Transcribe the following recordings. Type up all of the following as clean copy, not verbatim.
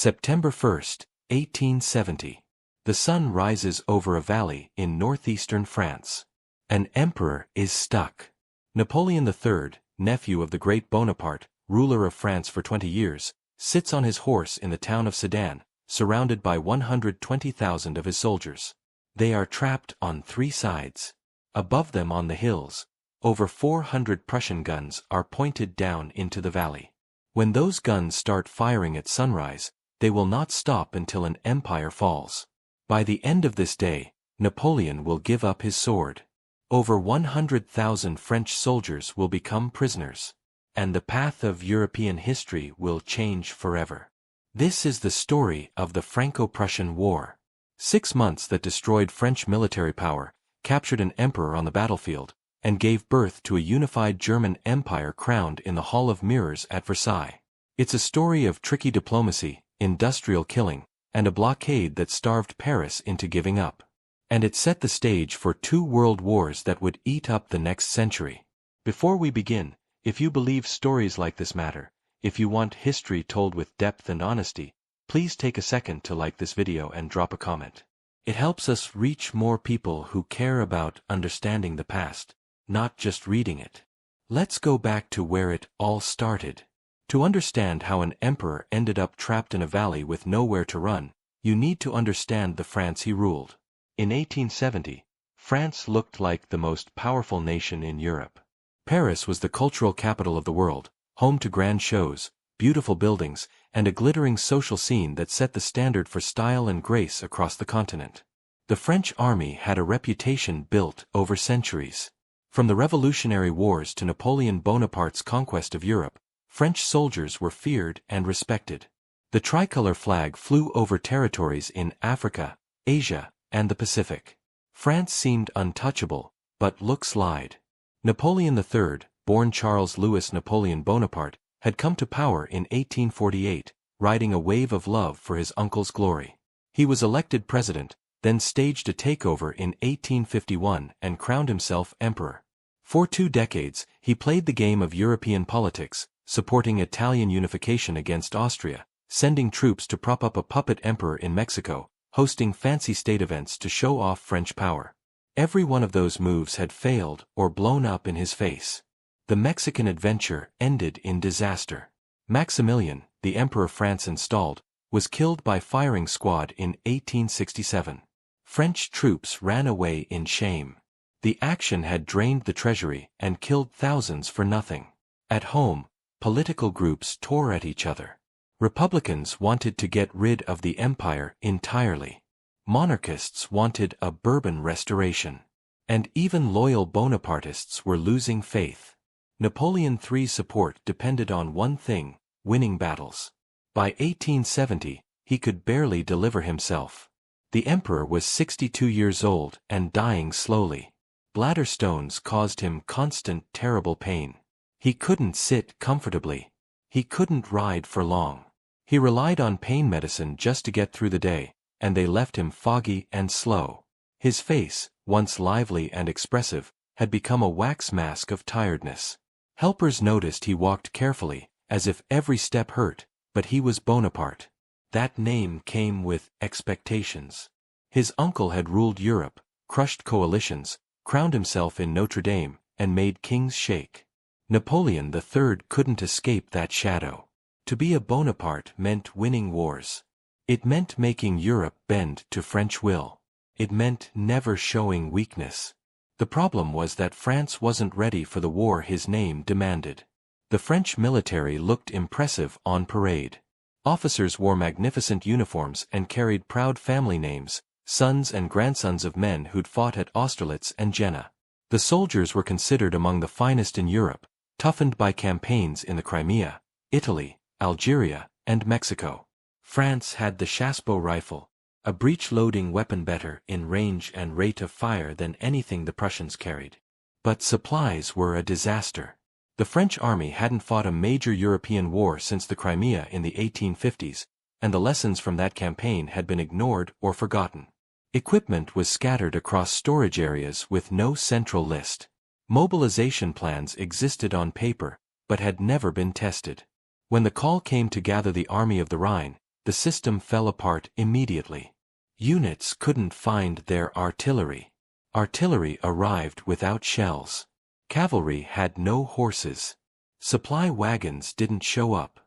September 1st, 1870. The sun rises over a valley in northeastern France. An emperor is stuck. Napoleon III, nephew of the great Bonaparte, ruler of France for 20 years, sits on his horse in the town of Sedan, surrounded by 120,000 of his soldiers. They are trapped on 3 sides. Above them on the hills, over 400 Prussian guns are pointed down into the valley. When those guns start firing at sunrise, they will not stop until an empire falls. By the end of this day, Napoleon will give up his sword. Over 100,000 French soldiers will become prisoners. And the path of European history will change forever. This is the story of the Franco-Prussian War. 6 months that destroyed French military power, captured an emperor on the battlefield, and gave birth to a unified German empire crowned in the Hall of Mirrors at Versailles. It's a story of tricky diplomacy, industrial killing, and a blockade that starved Paris into giving up. And it set the stage for 2 world wars that would eat up the next century. Before we begin, if you believe stories like this matter, if you want history told with depth and honesty, please take a second to like this video and drop a comment. It helps us reach more people who care about understanding the past, not just reading it. Let's go back to where it all started. To understand how an emperor ended up trapped in a valley with nowhere to run, you need to understand the France he ruled. In 1870, France looked like the most powerful nation in Europe. Paris was the cultural capital of the world, home to grand shows, beautiful buildings, and a glittering social scene that set the standard for style and grace across the continent. The French army had a reputation built over centuries. From the Revolutionary Wars to Napoleon Bonaparte's conquest of Europe, French soldiers were feared and respected. The tricolor flag flew over territories in Africa, Asia, and the Pacific. France seemed untouchable, but looks lied. Napoleon III, born Charles Louis Napoleon Bonaparte, had come to power in 1848, riding a wave of love for his uncle's glory. He was elected president, then staged a takeover in 1851 and crowned himself emperor. For 2 decades, he played the game of European politics, supporting Italian unification against Austria, sending troops to prop up a puppet emperor in Mexico, hosting fancy state events to show off French power. Every one of those moves had failed or blown up in his face. The Mexican adventure ended in disaster. Maximilian, the emperor France installed, was killed by firing squad in 1867. French troops ran away in shame. The action had drained the treasury and killed thousands for nothing. At home, political groups tore at each other. Republicans wanted to get rid of the empire entirely. Monarchists wanted a Bourbon restoration. And even loyal Bonapartists were losing faith. Napoleon III's support depended on one thing: winning battles. By 1870, he could barely deliver himself. The emperor was 62 years old and dying slowly. Bladder stones caused him constant terrible pain. He couldn't sit comfortably. He couldn't ride for long. He relied on pain medicine just to get through the day, and they left him foggy and slow. His face, once lively and expressive, had become a wax mask of tiredness. Helpers noticed he walked carefully, as if every step hurt, but he was Bonaparte. That name came with expectations. His uncle had ruled Europe, crushed coalitions, crowned himself in Notre Dame, and made kings shake. Napoleon III couldn't escape that shadow. To be a Bonaparte meant winning wars. It meant making Europe bend to French will. It meant never showing weakness. The problem was that France wasn't ready for the war his name demanded. The French military looked impressive on parade. Officers wore magnificent uniforms and carried proud family names, sons and grandsons of men who'd fought at Austerlitz and Jena. The soldiers were considered among the finest in Europe, toughened by campaigns in the Crimea, Italy, Algeria, and Mexico. France had the Chassepot rifle, a breech-loading weapon better in range and rate of fire than anything the Prussians carried. But supplies were a disaster. The French army hadn't fought a major European war since the Crimea in the 1850s, and the lessons from that campaign had been ignored or forgotten. Equipment was scattered across storage areas with no central list. Mobilization plans existed on paper, but had never been tested. When the call came to gather the Army of the Rhine, the system fell apart immediately. Units couldn't find their artillery. Artillery arrived without shells. Cavalry had no horses. Supply wagons didn't show up.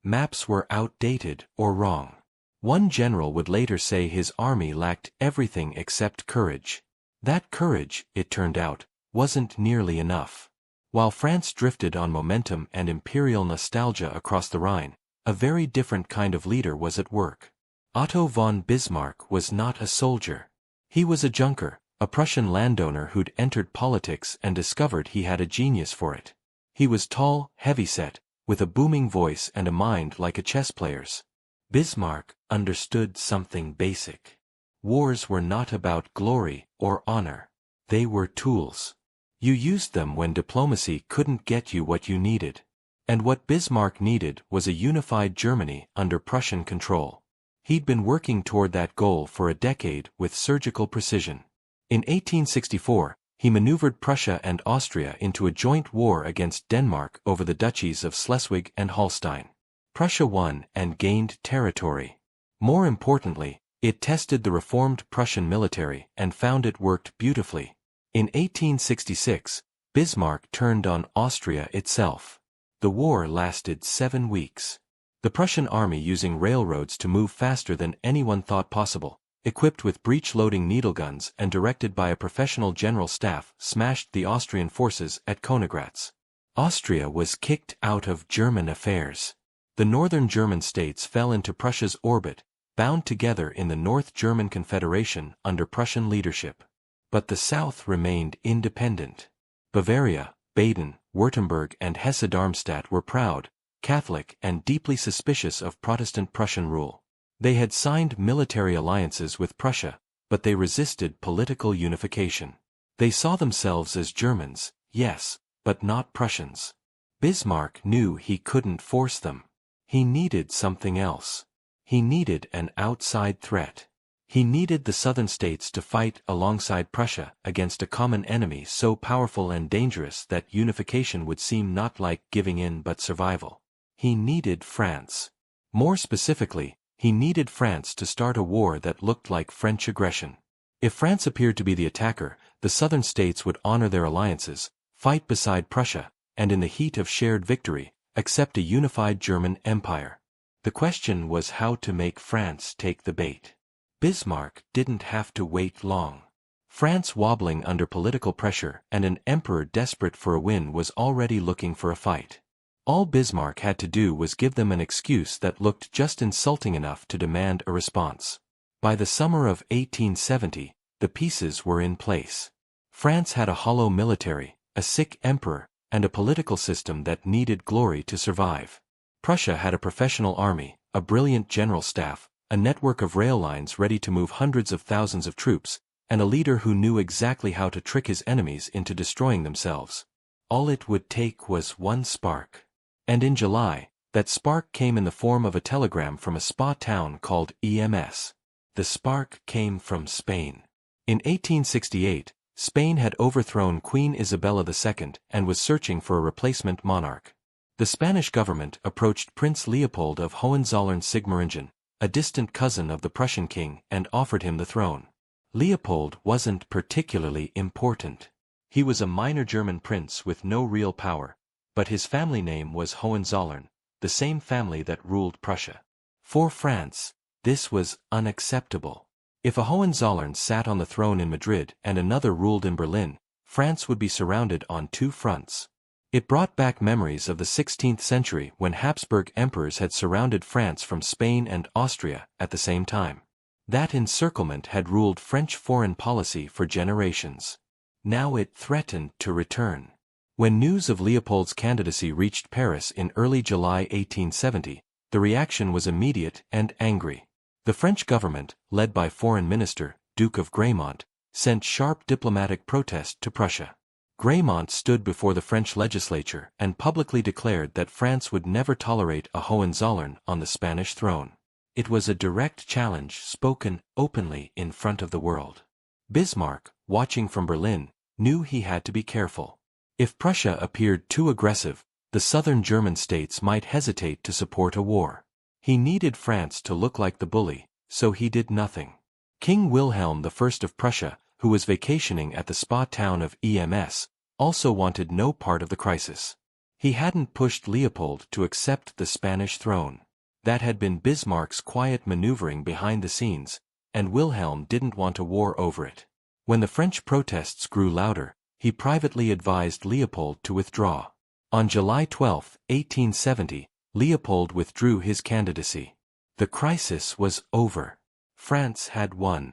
Maps were outdated or wrong. One general would later say his army lacked everything except courage. That courage, it turned out, wasn't nearly enough. While France drifted on momentum and imperial nostalgia across the Rhine, a very different kind of leader was at work. Otto von Bismarck was not a soldier. He was a junker, a Prussian landowner who'd entered politics and discovered he had a genius for it. He was tall, heavyset, with a booming voice and a mind like a chess player's. Bismarck understood something basic. Wars were not about glory or honor. They were tools. You used them when diplomacy couldn't get you what you needed. And what Bismarck needed was a unified Germany under Prussian control. He'd been working toward that goal for a decade with surgical precision. In 1864, he maneuvered Prussia and Austria into a joint war against Denmark over the duchies of Schleswig and Holstein. Prussia won and gained territory. More importantly, it tested the reformed Prussian military and found it worked beautifully. In 1866, Bismarck turned on Austria itself. The war lasted 7 weeks. The Prussian army, using railroads to move faster than anyone thought possible, equipped with breech-loading needle guns and directed by a professional general staff, smashed the Austrian forces at Königgrätz. Austria was kicked out of German affairs. The northern German states fell into Prussia's orbit, bound together in the North German Confederation under Prussian leadership. But the south remained independent. Bavaria, Baden, Württemberg and Hesse-Darmstadt were proud, Catholic and deeply suspicious of Protestant Prussian rule. They had signed military alliances with Prussia, but they resisted political unification. They saw themselves as Germans, yes, but not Prussians. Bismarck knew he couldn't force them. He needed something else. He needed an outside threat. He needed the southern states to fight alongside Prussia against a common enemy so powerful and dangerous that unification would seem not like giving in but survival. He needed France. More specifically, he needed France to start a war that looked like French aggression. If France appeared to be the attacker, the southern states would honor their alliances, fight beside Prussia, and in the heat of shared victory, accept a unified German empire. The question was how to make France take the bait. Bismarck didn't have to wait long. France, wobbling under political pressure and an emperor desperate for a win, was already looking for a fight. All Bismarck had to do was give them an excuse that looked just insulting enough to demand a response. By the summer of 1870, the pieces were in place. France had a hollow military, a sick emperor, and a political system that needed glory to survive. Prussia had a professional army, a brilliant general staff, a network of rail lines ready to move hundreds of thousands of troops, and a leader who knew exactly how to trick his enemies into destroying themselves. All it would take was one spark. And in July, that spark came in the form of a telegram from a spa town called EMS. The spark came from Spain. In 1868, Spain had overthrown Queen Isabella II and was searching for a replacement monarch. The Spanish government approached Prince Leopold of Hohenzollern-Sigmaringen, a distant cousin of the Prussian king, and offered him the throne. Leopold wasn't particularly important. He was a minor German prince with no real power, but his family name was Hohenzollern, the same family that ruled Prussia. For France, this was unacceptable. If a Hohenzollern sat on the throne in Madrid and another ruled in Berlin, France would be surrounded on 2 fronts. It brought back memories of the 16th century when Habsburg emperors had surrounded France from Spain and Austria at the same time. That encirclement had ruled French foreign policy for generations. Now it threatened to return. When news of Leopold's candidacy reached Paris in early July 1870, the reaction was immediate and angry. The French government, led by Foreign Minister, Duke of Gramont, sent sharp diplomatic protest to Prussia. Gramont stood before the French legislature and publicly declared that France would never tolerate a Hohenzollern on the Spanish throne. It was a direct challenge spoken openly in front of the world. Bismarck, watching from Berlin, knew he had to be careful. If Prussia appeared too aggressive, the southern German states might hesitate to support a war. He needed France to look like the bully, so he did nothing. King Wilhelm I of Prussia, who was vacationing at the spa town of Ems, also wanted no part of the crisis. He hadn't pushed Leopold to accept the Spanish throne. That had been Bismarck's quiet maneuvering behind the scenes, and Wilhelm didn't want a war over it. When the French protests grew louder, he privately advised Leopold to withdraw. On July 12, 1870, Leopold withdrew his candidacy. The crisis was over. France had won.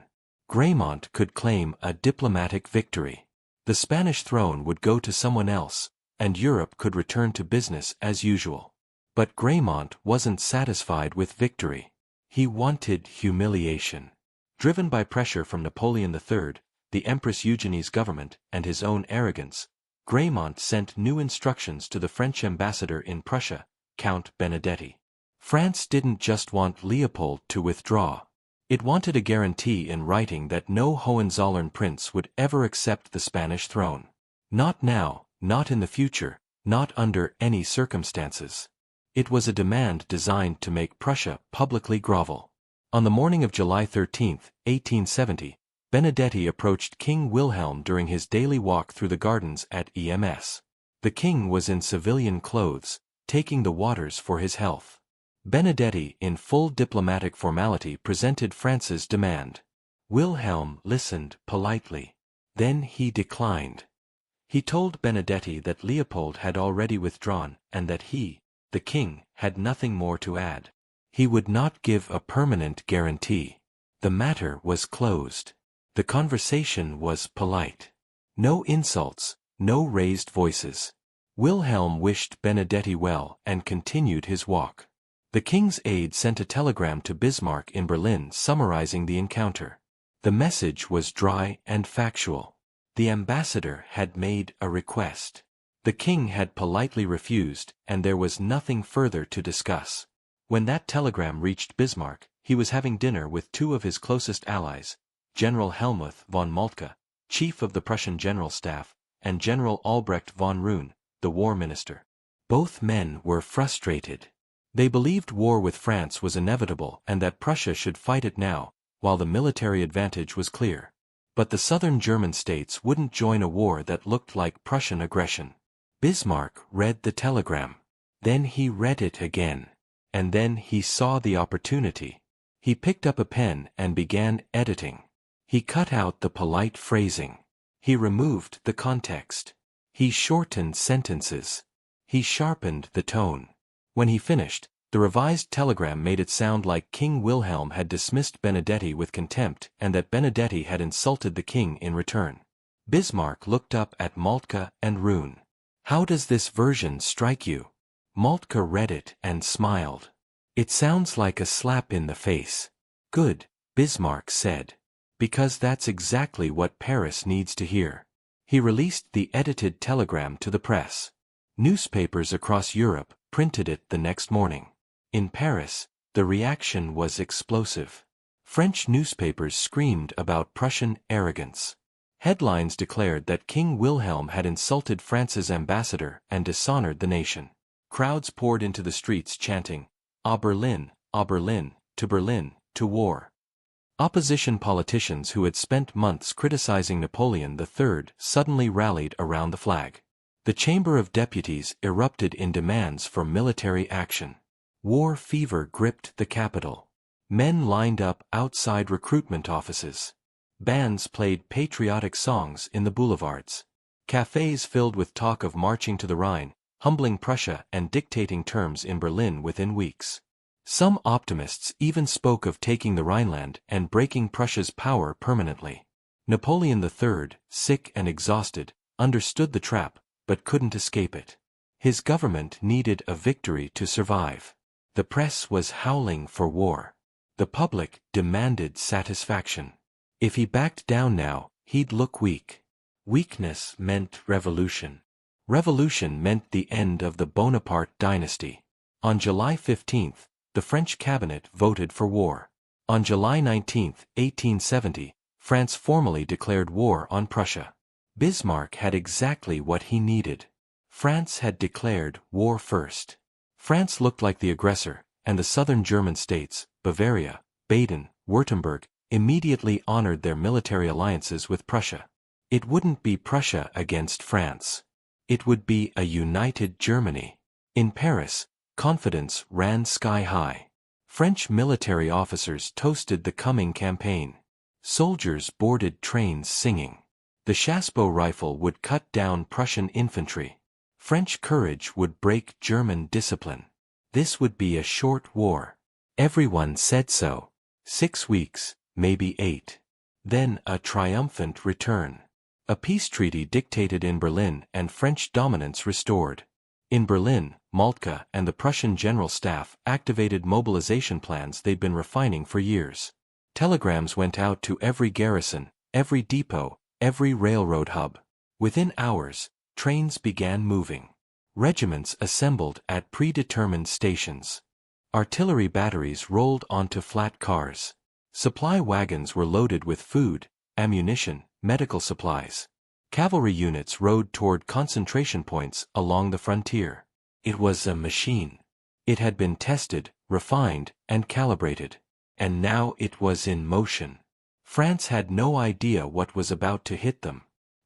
Gramont could claim a diplomatic victory. The Spanish throne would go to someone else, and Europe could return to business as usual. But Gramont wasn't satisfied with victory. He wanted humiliation. Driven by pressure from Napoleon III, the Empress Eugenie's government, and his own arrogance, Gramont sent new instructions to the French ambassador in Prussia, Count Benedetti. France didn't just want Leopold to withdraw. It wanted a guarantee in writing that no Hohenzollern prince would ever accept the Spanish throne. Not now, not in the future, not under any circumstances. It was a demand designed to make Prussia publicly grovel. On the morning of July 13, 1870, Benedetti approached King Wilhelm during his daily walk through the gardens at Ems. The king was in civilian clothes, taking the waters for his health. Benedetti, in full diplomatic formality, presented France's demand. Wilhelm listened politely. Then he declined. He told Benedetti that Leopold had already withdrawn, and that he, the king, had nothing more to add. He would not give a permanent guarantee. The matter was closed. The conversation was polite. No insults, no raised voices. Wilhelm wished Benedetti well and continued his walk. The king's aide sent a telegram to Bismarck in Berlin summarizing the encounter. The message was dry and factual. The ambassador had made a request. The king had politely refused, and there was nothing further to discuss. When that telegram reached Bismarck, he was having dinner with two of his closest allies, General Helmuth von Moltke, chief of the Prussian General Staff, and General Albrecht von Roon, the war minister. Both men were frustrated. They believed war with France was inevitable and that Prussia should fight it now, while the military advantage was clear. But the southern German states wouldn't join a war that looked like Prussian aggression. Bismarck read the telegram. Then he read it again. And then he saw the opportunity. He picked up a pen and began editing. He cut out the polite phrasing. He removed the context. He shortened sentences. He sharpened the tone. When he finished, the revised telegram made it sound like King Wilhelm had dismissed Benedetti with contempt and that Benedetti had insulted the king in return. Bismarck looked up at Moltke and Roon. "How does this version strike you?" Moltke read it and smiled. "It sounds like a slap in the face." "Good," Bismarck said. "Because that's exactly what Paris needs to hear." He released the edited telegram to the press. Newspapers across Europe printed it the next morning. In Paris, the reaction was explosive. French newspapers screamed about Prussian arrogance. Headlines declared that King Wilhelm had insulted France's ambassador and dishonored the nation. Crowds poured into the streets chanting, "À Berlin, to Berlin, to war." Opposition politicians who had spent months criticizing Napoleon III suddenly rallied around the flag. The Chamber of Deputies erupted in demands for military action. War fever gripped the capital. Men lined up outside recruitment offices. Bands played patriotic songs in the boulevards. Cafes filled with talk of marching to the Rhine, humbling Prussia and dictating terms in Berlin within weeks. Some optimists even spoke of taking the Rhineland and breaking Prussia's power permanently. Napoleon III, sick and exhausted, understood the trap, but couldn't escape it. His government needed a victory to survive. The press was howling for war. The public demanded satisfaction. If he backed down now, he'd look weak. Weakness meant revolution. Revolution meant the end of the Bonaparte dynasty. On July 15, the French cabinet voted for war. On July 19, 1870, France formally declared war on Prussia. Bismarck had exactly what he needed. France had declared war first. France looked like the aggressor, and the southern German states, Bavaria, Baden, Württemberg, immediately honored their military alliances with Prussia. It wouldn't be Prussia against France. It would be a united Germany. In Paris, confidence ran sky high. French military officers toasted the coming campaign. Soldiers boarded trains singing. The Chassepot rifle would cut down Prussian infantry. French courage would break German discipline. This would be a short war. Everyone said so. 6 weeks, maybe 8. Then a triumphant return. A peace treaty dictated in Berlin and French dominance restored. In Berlin, Moltke and the Prussian General Staff activated mobilization plans they'd been refining for years. Telegrams went out to every garrison, every depot, every railroad hub. Within hours, trains began moving. Regiments assembled at predetermined stations. Artillery batteries rolled onto flat cars. Supply wagons were loaded with food, ammunition, medical supplies. Cavalry units rode toward concentration points along the frontier. It was a machine. It had been tested, refined, and calibrated. And now it was in motion. France had no idea what was about to hit them.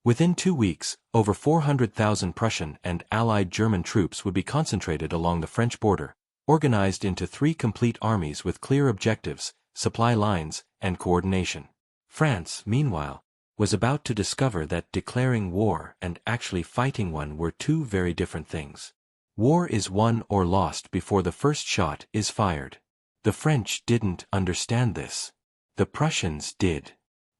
Within 2 weeks, over 400,000 Prussian and Allied German troops would be concentrated along the French border, organized into 3 complete armies with clear objectives, supply lines, and coordination. France, meanwhile, was about to discover that declaring war and actually fighting one were 2 very different things. War is won or lost before the first shot is fired. The French didn't understand this. The Prussians did.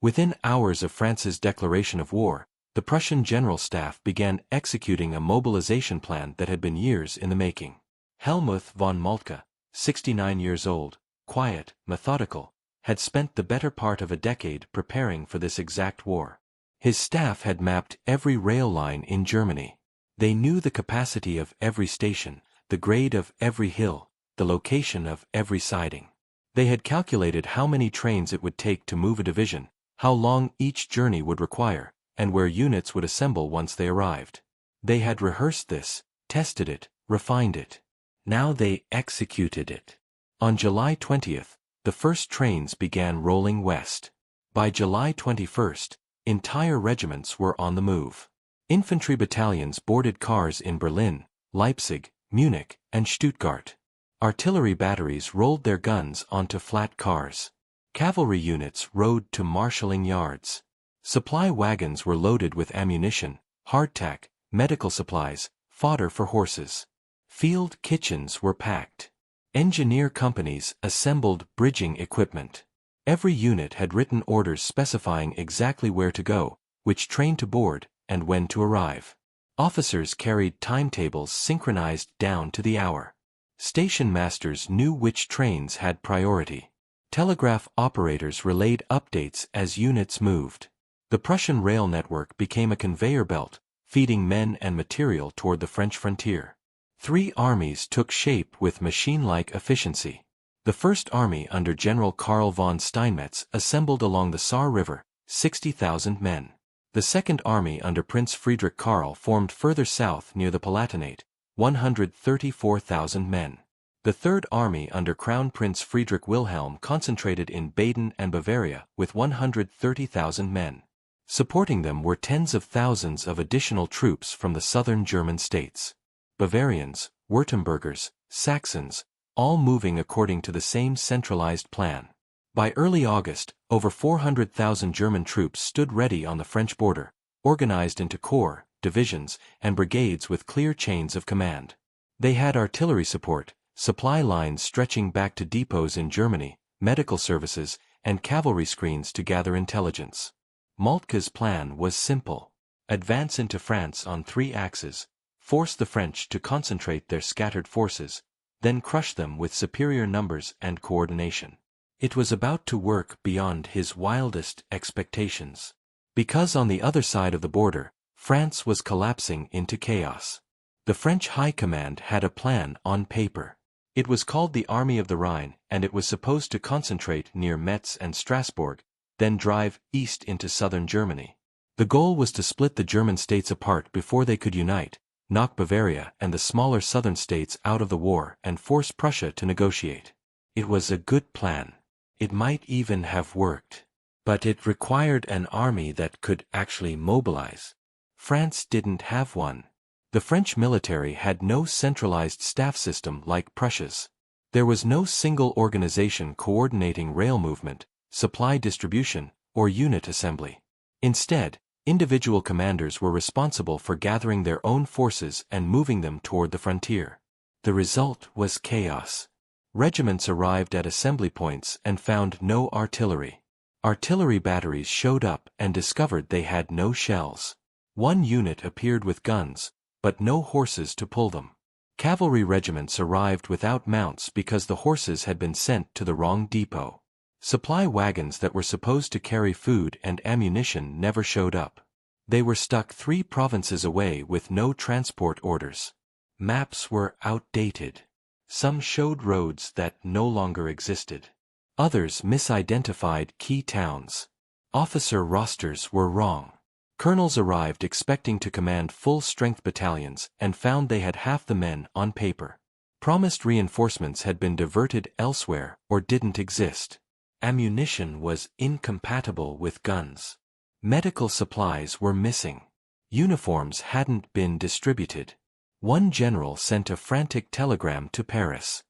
Within hours of France's declaration of war, the Prussian General Staff began executing a mobilization plan that had been years in the making. Helmuth von Moltke, 69 years old, quiet, methodical, had spent the better part of a decade preparing for this exact war. His staff had mapped every rail line in Germany. They knew the capacity of every station, the grade of every hill, the location of every siding. They had calculated how many trains it would take to move a division, how long each journey would require, and where units would assemble once they arrived. They had rehearsed this, tested it, refined it. Now they executed it. On July 20th, the first trains began rolling west. By July 21st, entire regiments were on the move. Infantry battalions boarded cars in Berlin, Leipzig, Munich, and Stuttgart. Artillery batteries rolled their guns onto flat cars. Cavalry units rode to marshalling yards. Supply wagons were loaded with ammunition, hardtack, medical supplies, fodder for horses. Field kitchens were packed. Engineer companies assembled bridging equipment. Every unit had written orders specifying exactly where to go, which train to board, and when to arrive. Officers carried timetables synchronized down to the hour. Station masters knew which trains had priority. Telegraph operators relayed updates as units moved. The Prussian rail network became a conveyor belt, feeding men and material toward the French frontier. 3 armies took shape with machine-like efficiency. The First Army under General Karl von Steinmetz assembled along the Saar River, 60,000 men. The Second Army under Prince Friedrich Karl formed further south near the Palatinate, 134,000 men. The Third Army under Crown Prince Friedrich Wilhelm concentrated in Baden and Bavaria with 130,000 men. Supporting them were tens of thousands of additional troops from the southern German states. Bavarians, Württembergers, Saxons, all moving according to the same centralized plan. By early August, over 400,000 German troops stood ready on the French border, organized into corps, divisions, and brigades with clear chains of command. They had artillery support, supply lines stretching back to depots in Germany, medical services, and cavalry screens to gather intelligence. Moltke's plan was simple. Advance into France on 3 axes, force the French to concentrate their scattered forces, then crush them with superior numbers and coordination. It was about to work beyond his wildest expectations. Because on the other side of the border, France was collapsing into chaos. The French High Command had a plan on paper. It was called the Army of the Rhine, and it was supposed to concentrate near Metz and Strasbourg, then drive east into southern Germany. The goal was to split the German states apart before they could unite, knock Bavaria and the smaller southern states out of the war and force Prussia to negotiate. It was a good plan. It might even have worked. But it required an army that could actually mobilize. France didn't have one. The French military had no centralized staff system like Prussia's. There was no single organization coordinating rail movement, supply distribution, or unit assembly. Instead, individual commanders were responsible for gathering their own forces and moving them toward the frontier. The result was chaos. Regiments arrived at assembly points and found no artillery. Artillery batteries showed up and discovered they had no shells. One unit appeared with guns, but no horses to pull them. Cavalry regiments arrived without mounts because the horses had been sent to the wrong depot. Supply wagons that were supposed to carry food and ammunition never showed up. They were stuck 3 provinces away with no transport orders. Maps were outdated. Some showed roads that no longer existed. Others misidentified key towns. Officer rosters were wrong. Colonels arrived expecting to command full-strength battalions and found they had half the men on paper. Promised reinforcements had been diverted elsewhere or didn't exist. Ammunition was incompatible with guns. Medical supplies were missing. Uniforms hadn't been distributed. One general sent a frantic telegram to Paris.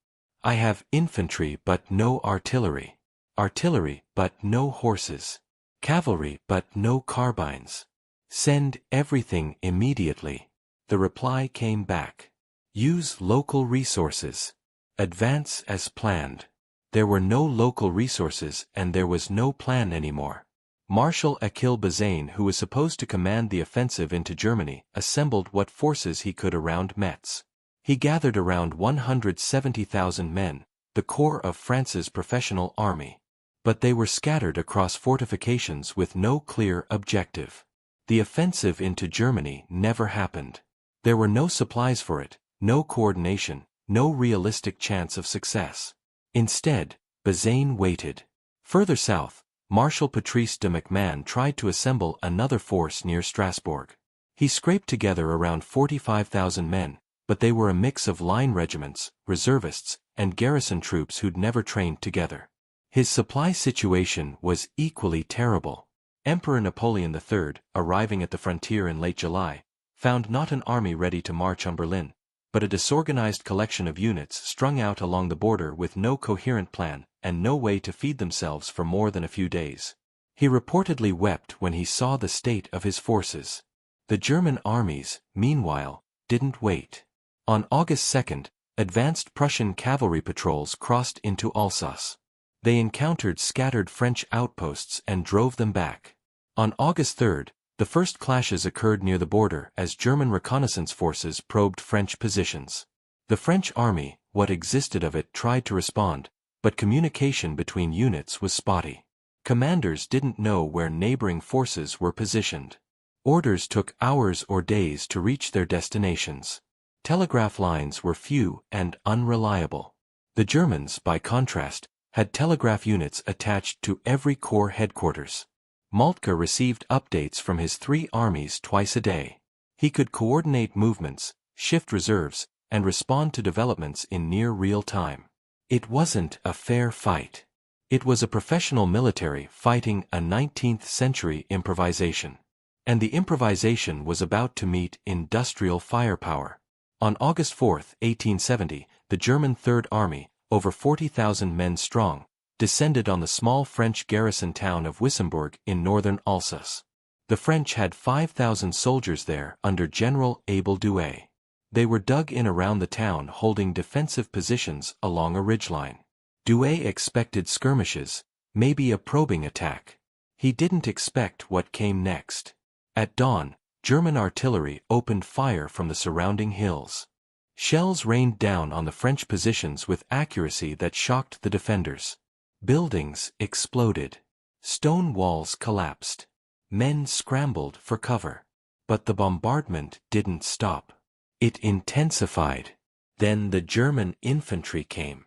"I have infantry but no artillery. Artillery but no horses. Cavalry but no carbines. Send everything immediately." The reply came back. "Use local resources. Advance as planned." There were no local resources and there was no plan anymore. Marshal Achille Bazaine, who was supposed to command the offensive into Germany, assembled what forces he could around Metz. He gathered around 170,000 men, the core of France's professional army. But they were scattered across fortifications with no clear objective. The offensive into Germany never happened. There were no supplies for it, no coordination, no realistic chance of success. Instead, Bazaine waited. Further south, Marshal Patrice de MacMahon tried to assemble another force near Strasbourg. He scraped together around 45,000 men, but they were a mix of line regiments, reservists, and garrison troops who'd never trained together. His supply situation was equally terrible. Emperor Napoleon III, arriving at the frontier in late July, found not an army ready to march on Berlin, but a disorganized collection of units strung out along the border with no coherent plan and no way to feed themselves for more than a few days. He reportedly wept when he saw the state of his forces. The German armies, meanwhile, didn't wait. On August 2, advanced Prussian cavalry patrols crossed into Alsace. They encountered scattered French outposts and drove them back. On August 3, the first clashes occurred near the border as German reconnaissance forces probed French positions. The French army, what existed of it, tried to respond, but communication between units was spotty. Commanders didn't know where neighboring forces were positioned. Orders took hours or days to reach their destinations. Telegraph lines were few and unreliable. The Germans, by contrast, had telegraph units attached to every corps headquarters. Moltke received updates from his 3 armies twice a day. He could coordinate movements, shift reserves, and respond to developments in near real time. It wasn't a fair fight. It was a professional military fighting a 19th-century improvisation. And the improvisation was about to meet industrial firepower. On August 4, 1870, the German Third Army, over 40,000 men strong, descended on the small French garrison town of Wissembourg in northern Alsace. The French had 5,000 soldiers there under General Abel Douay. They were dug in around the town holding defensive positions along a ridgeline. Douay expected skirmishes, maybe a probing attack. He didn't expect what came next. At dawn, German artillery opened fire from the surrounding hills. Shells rained down on the French positions with accuracy that shocked the defenders. Buildings exploded. Stone walls collapsed. Men scrambled for cover. But the bombardment didn't stop. It intensified. Then the German infantry came.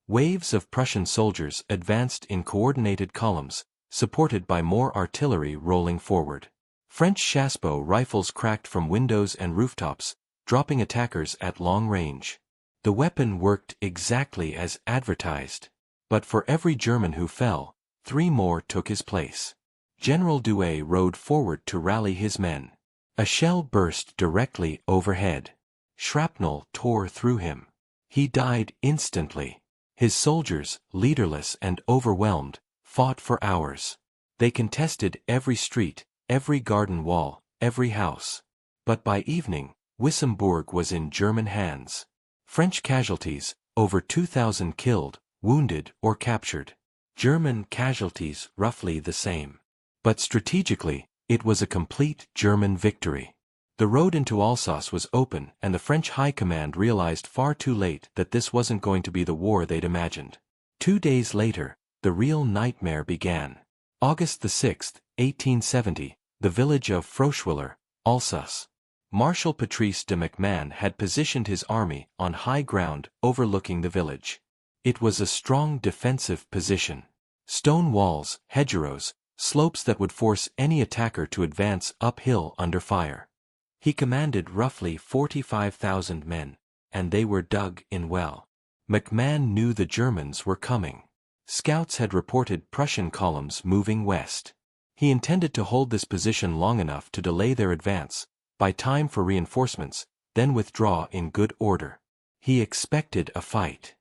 Waves of Prussian soldiers advanced in coordinated columns, supported by more artillery rolling forward. French chassepot rifles cracked from windows and rooftops, dropping attackers at long range. The weapon worked exactly as advertised. But for every German who fell, 3 more took his place. General Douay rode forward to rally his men. A shell burst directly overhead. Shrapnel tore through him. He died instantly. His soldiers, leaderless and overwhelmed, fought for hours. They contested every street, every garden wall, every house. But by evening, Wissembourg was in German hands. French casualties, over 2,000 killed, wounded or captured. German casualties roughly the same. But strategically, it was a complete German victory. The road into Alsace was open, and the French High Command realized far too late that this wasn't going to be the war they'd imagined. 2 days later, the real nightmare began. August 6, 1870, the village of Froschwiller, Alsace. Marshal Patrice de MacMahon had positioned his army on high ground overlooking the village. It was a strong defensive position. Stone walls, hedgerows, slopes that would force any attacker to advance uphill under fire. He commanded roughly 45,000 men, and they were dug in well. MacMahon knew the Germans were coming. Scouts had reported Prussian columns moving west. He intended to hold this position long enough to delay their advance, buy time for reinforcements, then withdraw in good order. He expected a fight.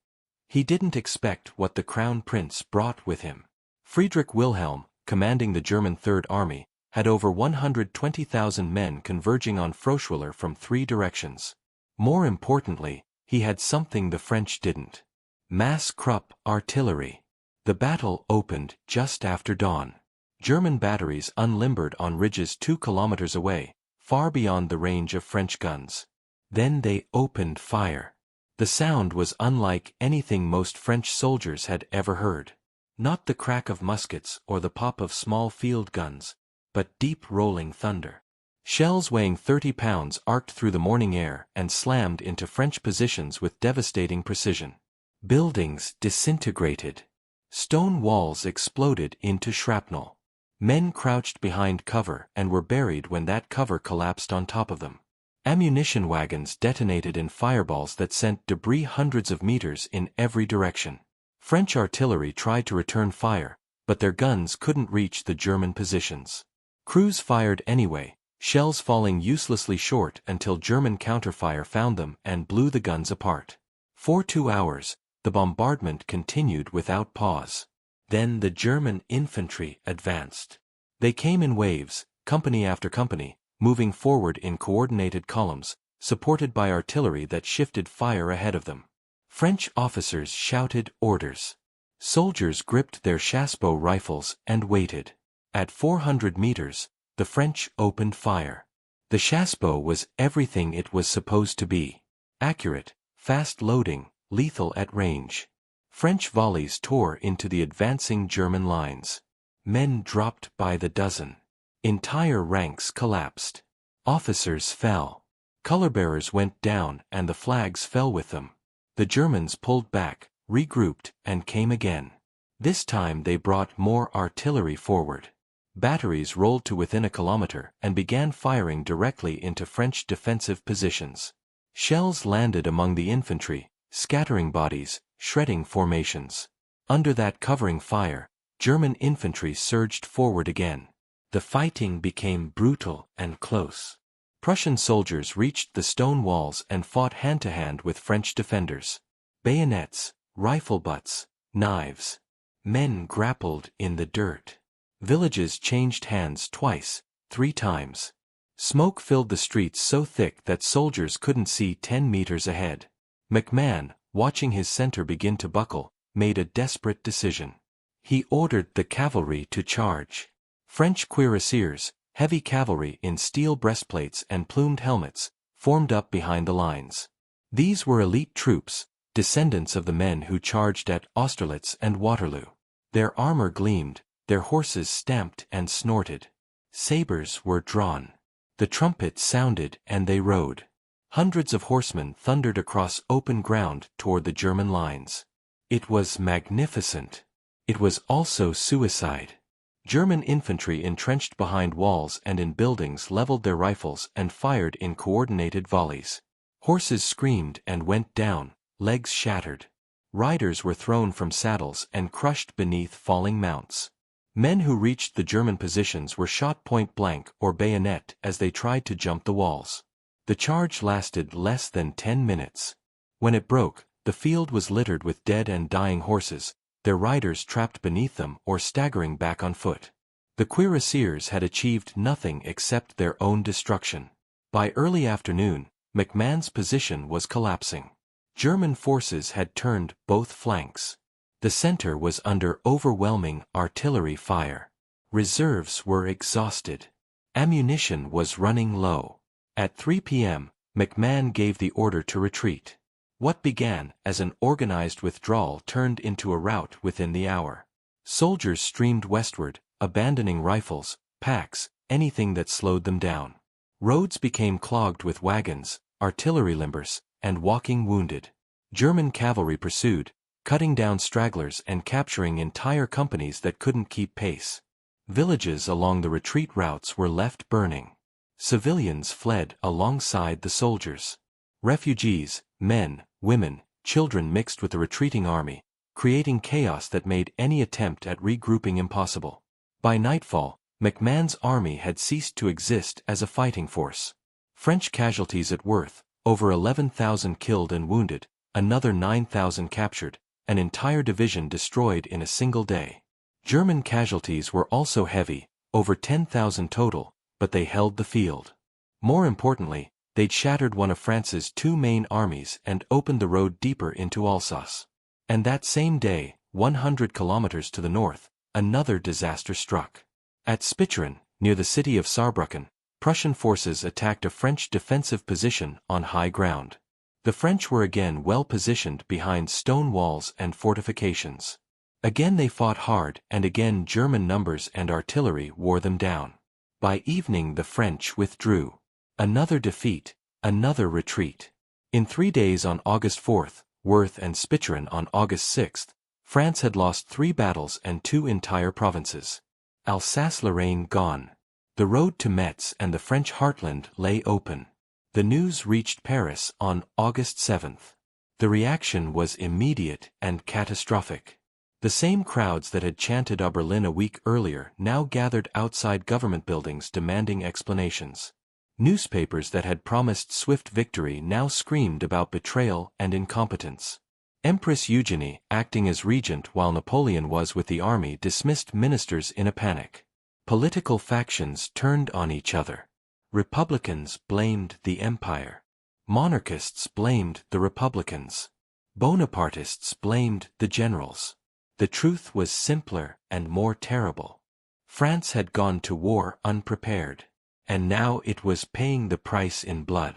He didn't expect what the Crown Prince brought with him. Friedrich Wilhelm, commanding the German Third Army, had over 120,000 men converging on Froschwiller from 3 directions. More importantly, he had something the French didn't. Mass Krupp artillery. The battle opened just after dawn. German batteries unlimbered on ridges 2 kilometers away, far beyond the range of French guns. Then they opened fire. The sound was unlike anything most French soldiers had ever heard. Not the crack of muskets or the pop of small field guns, but deep rolling thunder. Shells weighing 30 pounds arced through the morning air and slammed into French positions with devastating precision. Buildings disintegrated. Stone walls exploded into shrapnel. Men crouched behind cover and were buried when that cover collapsed on top of them. Ammunition wagons detonated in fireballs that sent debris hundreds of meters in every direction. French artillery tried to return fire, but their guns couldn't reach the German positions. Crews fired anyway, shells falling uselessly short until German counterfire found them and blew the guns apart. For 2 hours, the bombardment continued without pause. Then the German infantry advanced. They came in waves, company after company, moving forward in coordinated columns, supported by artillery that shifted fire ahead of them. French officers shouted orders. Soldiers gripped their chassepot rifles and waited. At 400 meters, the French opened fire. The chassepot was everything it was supposed to be. Accurate, fast-loading, lethal at range. French volleys tore into the advancing German lines. Men dropped by the dozen. Entire ranks collapsed. Officers fell. Color-bearers went down and the flags fell with them. The Germans pulled back, regrouped, and came again. This time they brought more artillery forward. Batteries rolled to within a kilometer and began firing directly into French defensive positions. Shells landed among the infantry, scattering bodies, shredding formations. Under that covering fire, German infantry surged forward again. The fighting became brutal and close. Prussian soldiers reached the stone walls and fought hand-to-hand with French defenders. Bayonets, rifle butts, knives. Men grappled in the dirt. Villages changed hands twice, 3 times. Smoke filled the streets so thick that soldiers couldn't see 10 meters ahead. MacMahon, watching his center begin to buckle, made a desperate decision. He ordered the cavalry to charge. French cuirassiers, heavy cavalry in steel breastplates and plumed helmets, formed up behind the lines. These were elite troops, descendants of the men who charged at Austerlitz and Waterloo. Their armor gleamed, their horses stamped and snorted. Sabers were drawn. The trumpet sounded and they rode. Hundreds of horsemen thundered across open ground toward the German lines. It was magnificent. It was also suicide. German infantry entrenched behind walls and in buildings leveled their rifles and fired in coordinated volleys. Horses screamed and went down, legs shattered. Riders were thrown from saddles and crushed beneath falling mounts. Men who reached the German positions were shot point blank or bayonet as they tried to jump the walls. The charge lasted less than 10 minutes. When it broke, the field was littered with dead and dying horses, their riders trapped beneath them or staggering back on foot. The cuirassiers had achieved nothing except their own destruction. By early afternoon, MacMahon's position was collapsing. German forces had turned both flanks. The center was under overwhelming artillery fire. Reserves were exhausted. Ammunition was running low. At 3 p.m., MacMahon gave the order to retreat. What began as an organized withdrawal turned into a rout within the hour. Soldiers streamed westward, abandoning rifles, packs, anything that slowed them down. Roads became clogged with wagons, artillery limbers, and walking wounded. German cavalry pursued, cutting down stragglers and capturing entire companies that couldn't keep pace. Villages along the retreat routes were left burning. Civilians fled alongside the soldiers. Refugees, men, women, children mixed with the retreating army, creating chaos that made any attempt at regrouping impossible. By nightfall, MacMahon's army had ceased to exist as a fighting force. French casualties at Worth, over 11,000 killed and wounded, another 9,000 captured, an entire division destroyed in a single day. German casualties were also heavy, over 10,000 total, but they held the field. More importantly, they'd shattered one of France's two main armies and opened the road deeper into Alsace. And that same day, 100 kilometers to the north, another disaster struck. At Spicheren, near the city of Saarbrücken, Prussian forces attacked a French defensive position on high ground. The French were again well positioned behind stone walls and fortifications. Again they fought hard, and again German numbers and artillery wore them down. By evening the French withdrew. Another defeat, another retreat. In 3 days on August 4th, Worth and Spicheren on August 6th, France had lost 3 battles and 2 entire provinces. Alsace-Lorraine gone. The road to Metz and the French heartland lay open. The news reached Paris on August 7th. The reaction was immediate and catastrophic. The same crowds that had chanted Oberlin a week earlier now gathered outside government buildings demanding explanations. Newspapers that had promised swift victory now screamed about betrayal and incompetence. Empress Eugenie, acting as regent while Napoleon was with the army, dismissed ministers in a panic. Political factions turned on each other. Republicans blamed the empire. Monarchists blamed the Republicans. Bonapartists blamed the generals. The truth was simpler and more terrible. France had gone to war unprepared. And now it was paying the price in blood.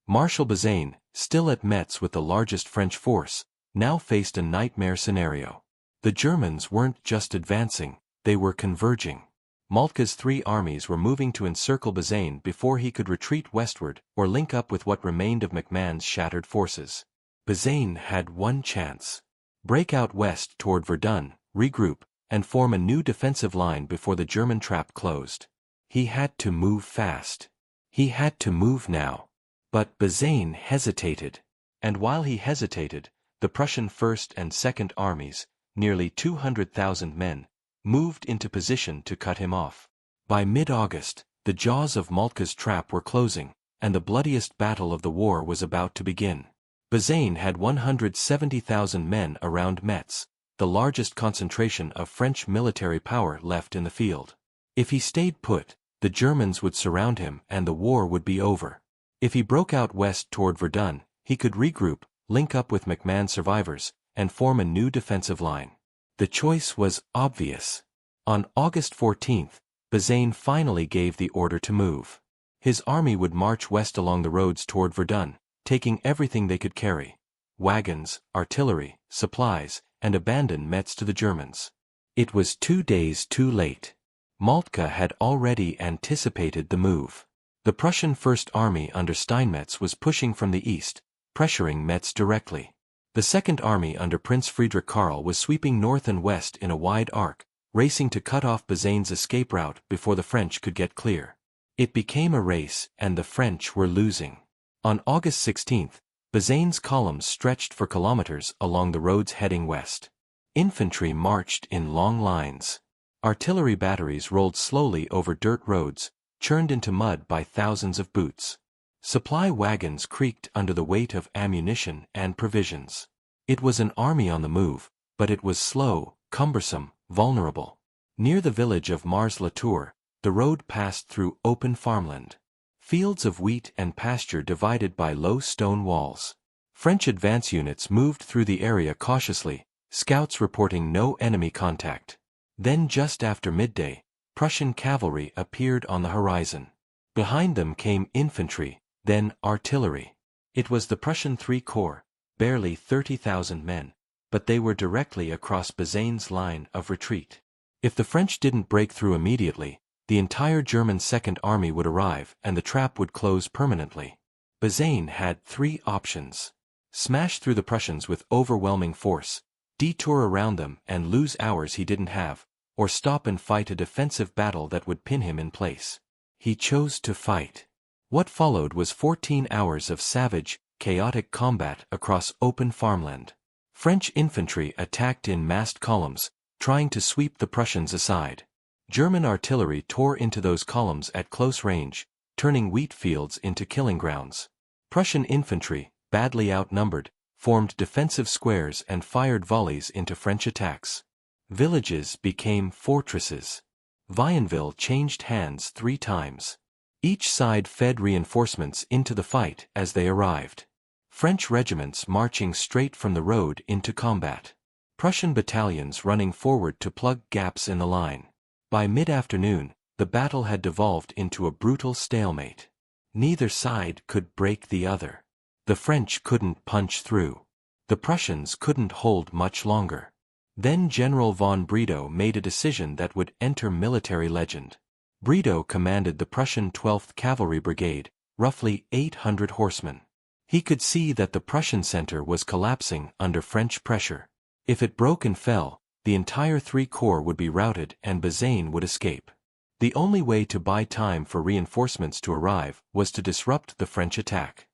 Marshal Bazaine, still at Metz with the largest French force, now faced a nightmare scenario. The Germans weren't just advancing, they were converging. Moltke's 3 armies were moving to encircle Bazaine before he could retreat westward or link up with what remained of MacMahon's shattered forces. Bazaine had one chance. Break out west toward Verdun, regroup, and form a new defensive line before the German trap closed. He had to move fast. He had to move now. But Bazaine hesitated. And while he hesitated, the Prussian First and Second Armies, nearly 200,000 men, moved into position to cut him off. By mid-August, the jaws of Moltke's trap were closing, and the bloodiest battle of the war was about to begin. Bazaine had 170,000 men around Metz, the largest concentration of French military power left in the field. If he stayed put, the Germans would surround him and the war would be over. If he broke out west toward Verdun, he could regroup, link up with MacMahon's survivors, and form a new defensive line. The choice was obvious. On August 14th, Bazaine finally gave the order to move. His army would march west along the roads toward Verdun, taking everything they could carry: wagons, artillery, supplies, and abandon Metz to the Germans. It was 2 days too late. Moltke had already anticipated the move. The Prussian First Army under Steinmetz was pushing from the east, pressuring Metz directly. The Second Army under Prince Friedrich Karl was sweeping north and west in a wide arc, racing to cut off Bazaine's escape route before the French could get clear. It became a race, and the French were losing. On August 16, Bazaine's columns stretched for kilometers along the roads heading west. Infantry marched in long lines. Artillery batteries rolled slowly over dirt roads, churned into mud by thousands of boots. Supply wagons creaked under the weight of ammunition and provisions. It was an army on the move, but it was slow, cumbersome, vulnerable. Near the village of Mars-la-Tour, the road passed through open farmland. Fields of wheat and pasture divided by low stone walls. French advance units moved through the area cautiously, scouts reporting no enemy contact. Then just after midday, Prussian cavalry appeared on the horizon. Behind them came infantry, then artillery. It was the Prussian III Corps, barely 30,000 men, but they were directly across Bazaine's line of retreat. If the French didn't break through immediately, the entire German Second Army would arrive and the trap would close permanently. Bazaine had three options: smash through the Prussians with overwhelming force, detour around them and lose hours he didn't have, or stop and fight a defensive battle that would pin him in place. He chose to fight. What followed was 14 hours of savage, chaotic combat across open farmland. French infantry attacked in massed columns, trying to sweep the Prussians aside. German artillery tore into those columns at close range, turning wheat fields into killing grounds. Prussian infantry, badly outnumbered, formed defensive squares and fired volleys into French attacks. Villages became fortresses. Vionville changed hands 3 times. Each side fed reinforcements into the fight as they arrived. French regiments marching straight from the road into combat. Prussian battalions running forward to plug gaps in the line. By mid-afternoon, the battle had devolved into a brutal stalemate. Neither side could break the other. The French couldn't punch through. The Prussians couldn't hold much longer. Then General von Bredow made a decision that would enter military legend. Bredow commanded the Prussian 12th Cavalry Brigade, roughly 800 horsemen. He could see that the Prussian center was collapsing under French pressure. If it broke and fell, the entire III Corps would be routed and Bazaine would escape. The only way to buy time for reinforcements to arrive was to disrupt the French attack.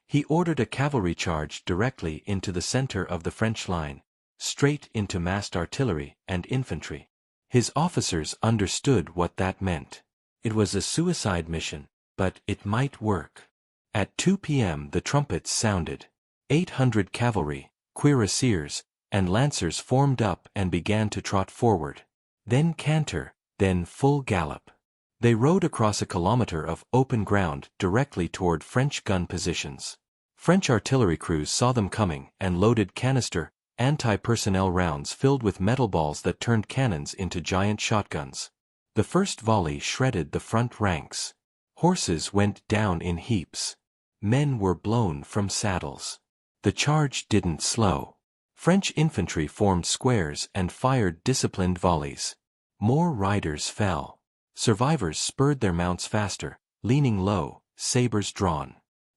He ordered a cavalry charge directly into the center of the French line, straight into massed artillery and infantry. His officers understood what that meant. It was a suicide mission, but it might work. At 2 p.m. the trumpets sounded. 800 cavalry, cuirassiers, and lancers formed up and began to trot forward. Then canter, then full gallop. They rode across a kilometer of open ground directly toward French gun positions. French artillery crews saw them coming and loaded canister, anti-personnel rounds filled with metal balls that turned cannons into giant shotguns. The first volley shredded the front ranks. Horses went down in heaps. Men were blown from saddles. The charge didn't slow. French infantry formed squares and fired disciplined volleys. More riders fell. Survivors spurred their mounts faster, leaning low, sabers drawn.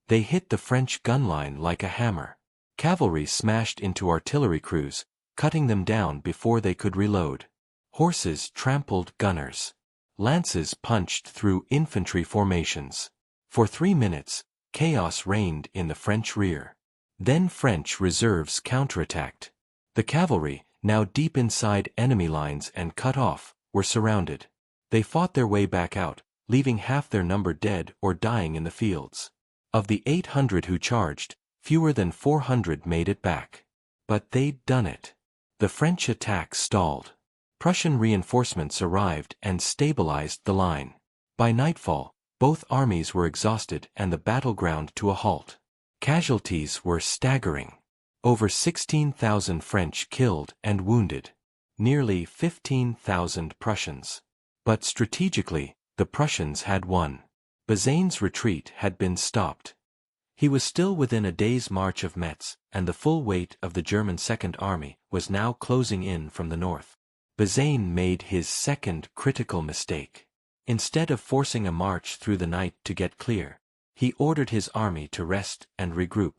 They hit the French gun line like a hammer. Cavalry smashed into artillery crews, cutting them down before they could reload. Horses trampled gunners. Lances punched through infantry formations. For 3 minutes, chaos reigned in the French rear. Then French reserves counterattacked. The cavalry, now deep inside enemy lines and cut off, were surrounded. They fought their way back out, leaving half their number dead or dying in the fields. Of the 800 who charged, fewer than 400 made it back. But they'd done it. The French attack stalled. Prussian reinforcements arrived and stabilized the line. By nightfall, both armies were exhausted and the battle ground to a halt. Casualties were staggering. Over 16,000 French killed and wounded. Nearly 15,000 Prussians. But strategically, the Prussians had won. Bazaine's retreat had been stopped. He was still within a day's march of Metz, and the full weight of the German Second Army was now closing in from the north. Bazaine made his second critical mistake. Instead of forcing a march through the night to get clear, he ordered his army to rest and regroup.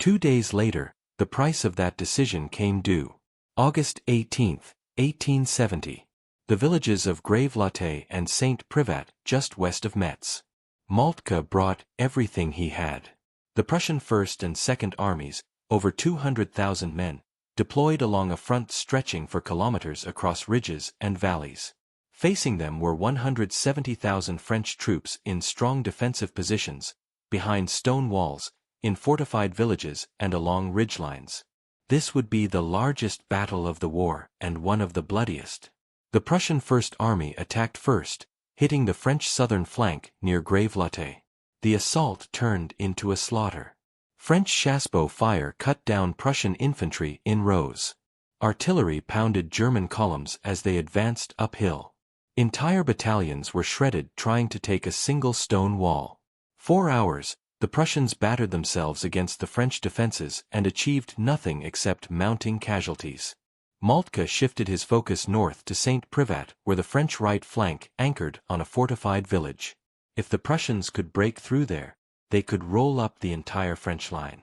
2 days later, the price of that decision came due. August 18, 1870. The villages of Grave-Latte and Saint Privat just west of Metz. Moltke brought everything he had. The Prussian First and Second Armies, over 200,000 men, deployed along a front stretching for kilometers across ridges and valleys. Facing them were 170,000 French troops in strong defensive positions, behind stone walls, in fortified villages and along ridgelines. This would be the largest battle of the war and one of the bloodiest. The Prussian First Army attacked first, hitting the French southern flank near Gravelotte. The assault turned into a slaughter. French chassepot fire cut down Prussian infantry in rows. Artillery pounded German columns as they advanced uphill. Entire battalions were shredded trying to take a single stone wall. 4 hours, the Prussians battered themselves against the French defenses and achieved nothing except mounting casualties. Moltke shifted his focus north to St. Privat, where the French right flank anchored on a fortified village. If the Prussians could break through there, they could roll up the entire French line.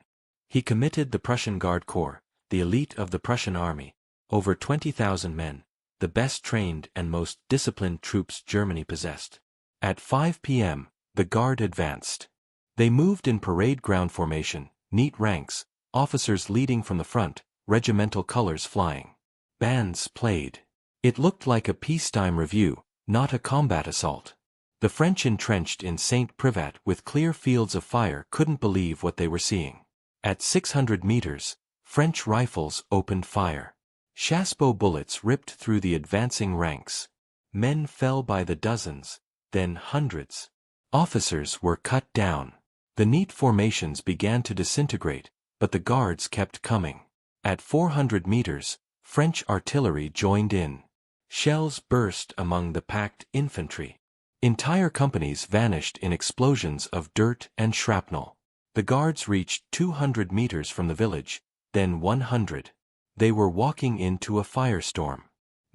He committed the Prussian Guard Corps, the elite of the Prussian army, over 20,000 men, the best trained and most disciplined troops Germany possessed. At 5 p.m., the Guard advanced. They moved in parade ground formation, neat ranks, officers leading from the front, regimental colors flying. Bands played. It looked like a peacetime review, not a combat assault. The French entrenched in St. Privat with clear fields of fire couldn't believe what they were seeing. At 600 meters, French rifles opened fire. Chassepot bullets ripped through the advancing ranks. Men fell by the dozens, then hundreds. Officers were cut down. The neat formations began to disintegrate, but the guards kept coming. At 400 meters, French artillery joined in. Shells burst among the packed infantry. Entire companies vanished in explosions of dirt and shrapnel. The guards reached 200 meters from the village, then 100. They were walking into a firestorm.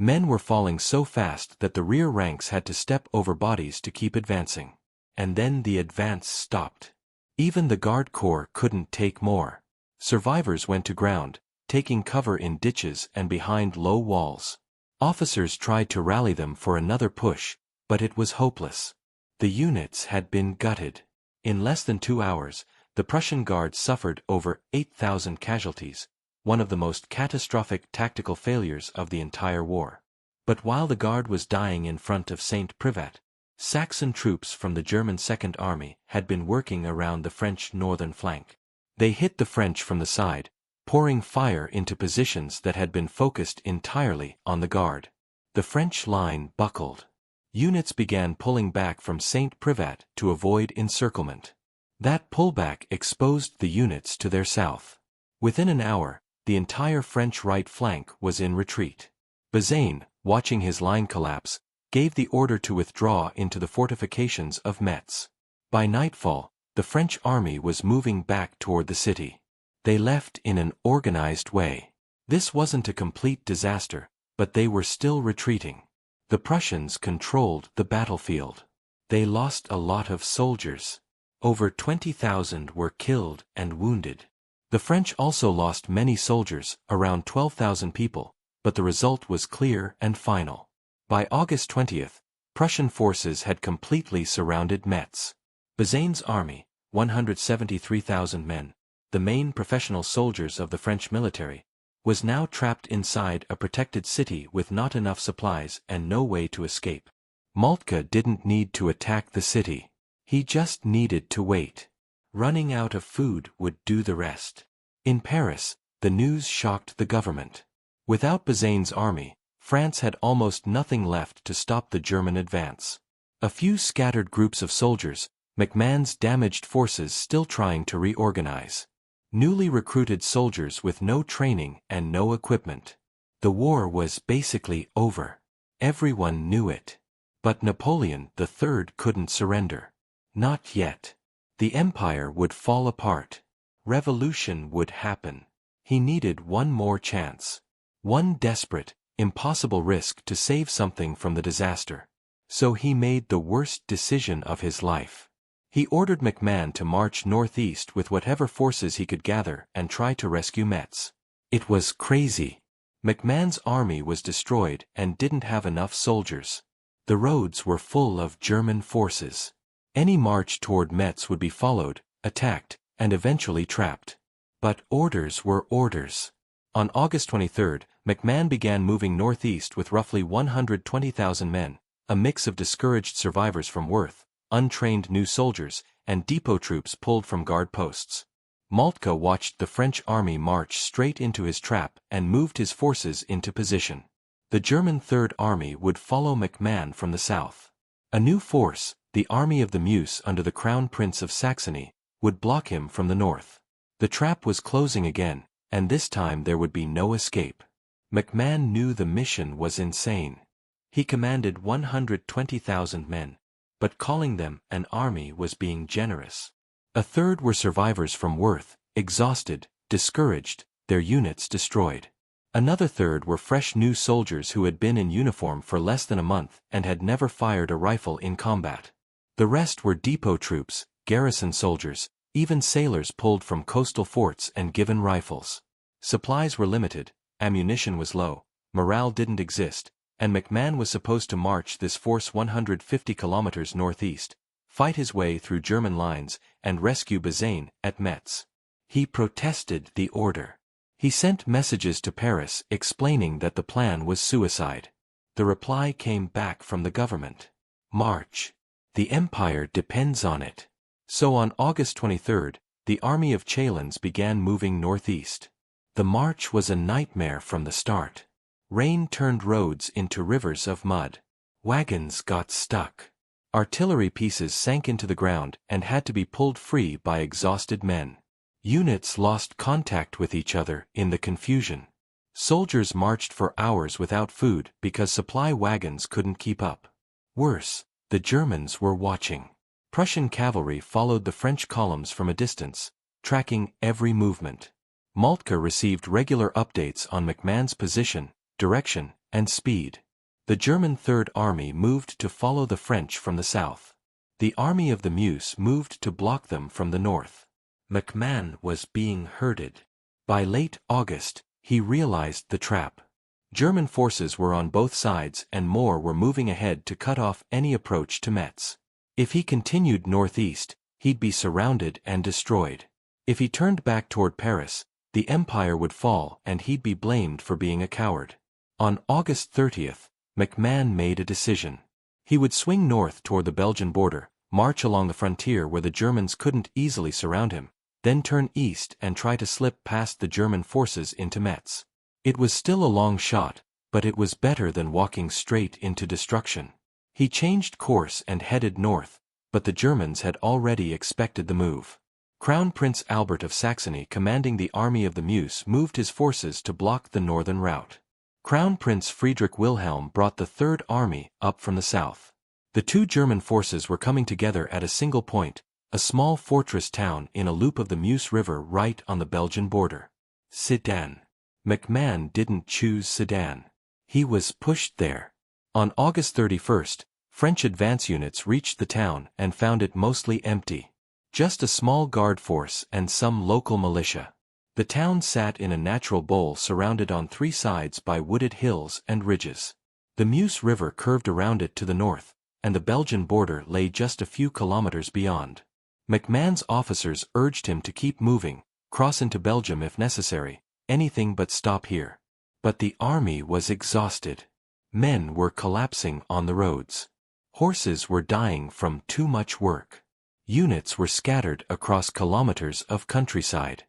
Men were falling so fast that the rear ranks had to step over bodies to keep advancing. And then the advance stopped. Even the Guard Corps couldn't take more. Survivors went to ground, taking cover in ditches and behind low walls. Officers tried to rally them for another push, but it was hopeless. The units had been gutted. In less than 2 hours, the Prussian Guard suffered over 8,000 casualties, one of the most catastrophic tactical failures of the entire war. But while the Guard was dying in front of St. Privat, Saxon troops from the German Second Army had been working around the French northern flank. They hit the French from the side, pouring fire into positions that had been focused entirely on the Guard. The French line buckled. Units began pulling back from St. Privat to avoid encirclement. That pullback exposed the units to their south. Within an hour, the entire French right flank was in retreat. Bazaine, watching his line collapse, gave the order to withdraw into the fortifications of Metz. By nightfall, the French army was moving back toward the city. They left in an organized way. This wasn't a complete disaster, but they were still retreating. The Prussians controlled the battlefield. They lost a lot of soldiers. Over 20,000 were killed and wounded. The French also lost many soldiers, around 12,000 people, but the result was clear and final. By August 20th, Prussian forces had completely surrounded Metz. Bazaine's army, 173,000 men, the main professional soldiers of the French military, was now trapped inside a protected city with not enough supplies and no way to escape. Moltke didn't need to attack the city. He just needed to wait. Running out of food would do the rest. In Paris, the news shocked the government. Without Bazaine's army, France had almost nothing left to stop the German advance. A few scattered groups of soldiers, MacMahon's damaged forces still trying to reorganize. Newly recruited soldiers with no training and no equipment. The war was basically over. Everyone knew it. But Napoleon III couldn't surrender. Not yet. The empire would fall apart. Revolution would happen. He needed one more chance. One desperate, impossible risk to save something from the disaster. So he made the worst decision of his life. He ordered MacMahon to march northeast with whatever forces he could gather and try to rescue Metz. It was crazy. MacMahon's army was destroyed and didn't have enough soldiers. The roads were full of German forces. Any march toward Metz would be followed, attacked, and eventually trapped. But orders were orders. On August 23, McMahon began moving northeast with roughly 120,000 men, a mix of discouraged survivors from Worth, untrained new soldiers, and depot troops pulled from guard posts. Moltke watched the French army march straight into his trap and moved his forces into position. The German Third Army would follow McMahon from the south. A new force, the Army of the Meuse under the Crown Prince of Saxony, would block him from the north. The trap was closing again, and this time there would be no escape. McMahon knew the mission was insane. He commanded 120,000 men, but calling them an army was being generous. A third were survivors from Worth, exhausted, discouraged, their units destroyed. Another third were fresh new soldiers who had been in uniform for less than a month and had never fired a rifle in combat. The rest were depot troops, garrison soldiers, even sailors pulled from coastal forts and given rifles. Supplies were limited, ammunition was low, morale didn't exist, and McMahon was supposed to march this force 150 kilometers northeast, fight his way through German lines, and rescue Bazaine at Metz. He protested the order. He sent messages to Paris explaining that the plan was suicide. The reply came back from the government. March. The empire depends on it. So on August 23, the army of Chalons began moving northeast. The march was a nightmare from the start. Rain turned roads into rivers of mud. Wagons got stuck. Artillery pieces sank into the ground and had to be pulled free by exhausted men. Units lost contact with each other in the confusion. Soldiers marched for hours without food because supply wagons couldn't keep up. Worse, the Germans were watching. Prussian cavalry followed the French columns from a distance, tracking every movement. Moltke received regular updates on McMahon's position, direction, and speed. The German Third Army moved to follow the French from the south. The Army of the Meuse moved to block them from the north. McMahon was being herded. By late August, he realized the trap. German forces were on both sides and more were moving ahead to cut off any approach to Metz. If he continued northeast, he'd be surrounded and destroyed. If he turned back toward Paris, the empire would fall and he'd be blamed for being a coward. On August 30th, McMahon made a decision. He would swing north toward the Belgian border, march along the frontier where the Germans couldn't easily surround him, then turn east and try to slip past the German forces into Metz. It was still a long shot, but it was better than walking straight into destruction. He changed course and headed north, but the Germans had already expected the move. Crown Prince Albert of Saxony, commanding the Army of the Meuse, moved his forces to block the northern route. Crown Prince Friedrich Wilhelm brought the Third Army up from the south. The two German forces were coming together at a single point, a small fortress town in a loop of the Meuse River right on the Belgian border. Sedan. McMahon didn't choose Sedan. He was pushed there. On August 31st, French advance units reached the town and found it mostly empty. Just a small guard force and some local militia. The town sat in a natural bowl surrounded on three sides by wooded hills and ridges. The Meuse River curved around it to the north, and the Belgian border lay just a few kilometers beyond. McMahon's officers urged him to keep moving, cross into Belgium if necessary, anything but stop here. But the army was exhausted. Men were collapsing on the roads. Horses were dying from too much work. Units were scattered across kilometers of countryside.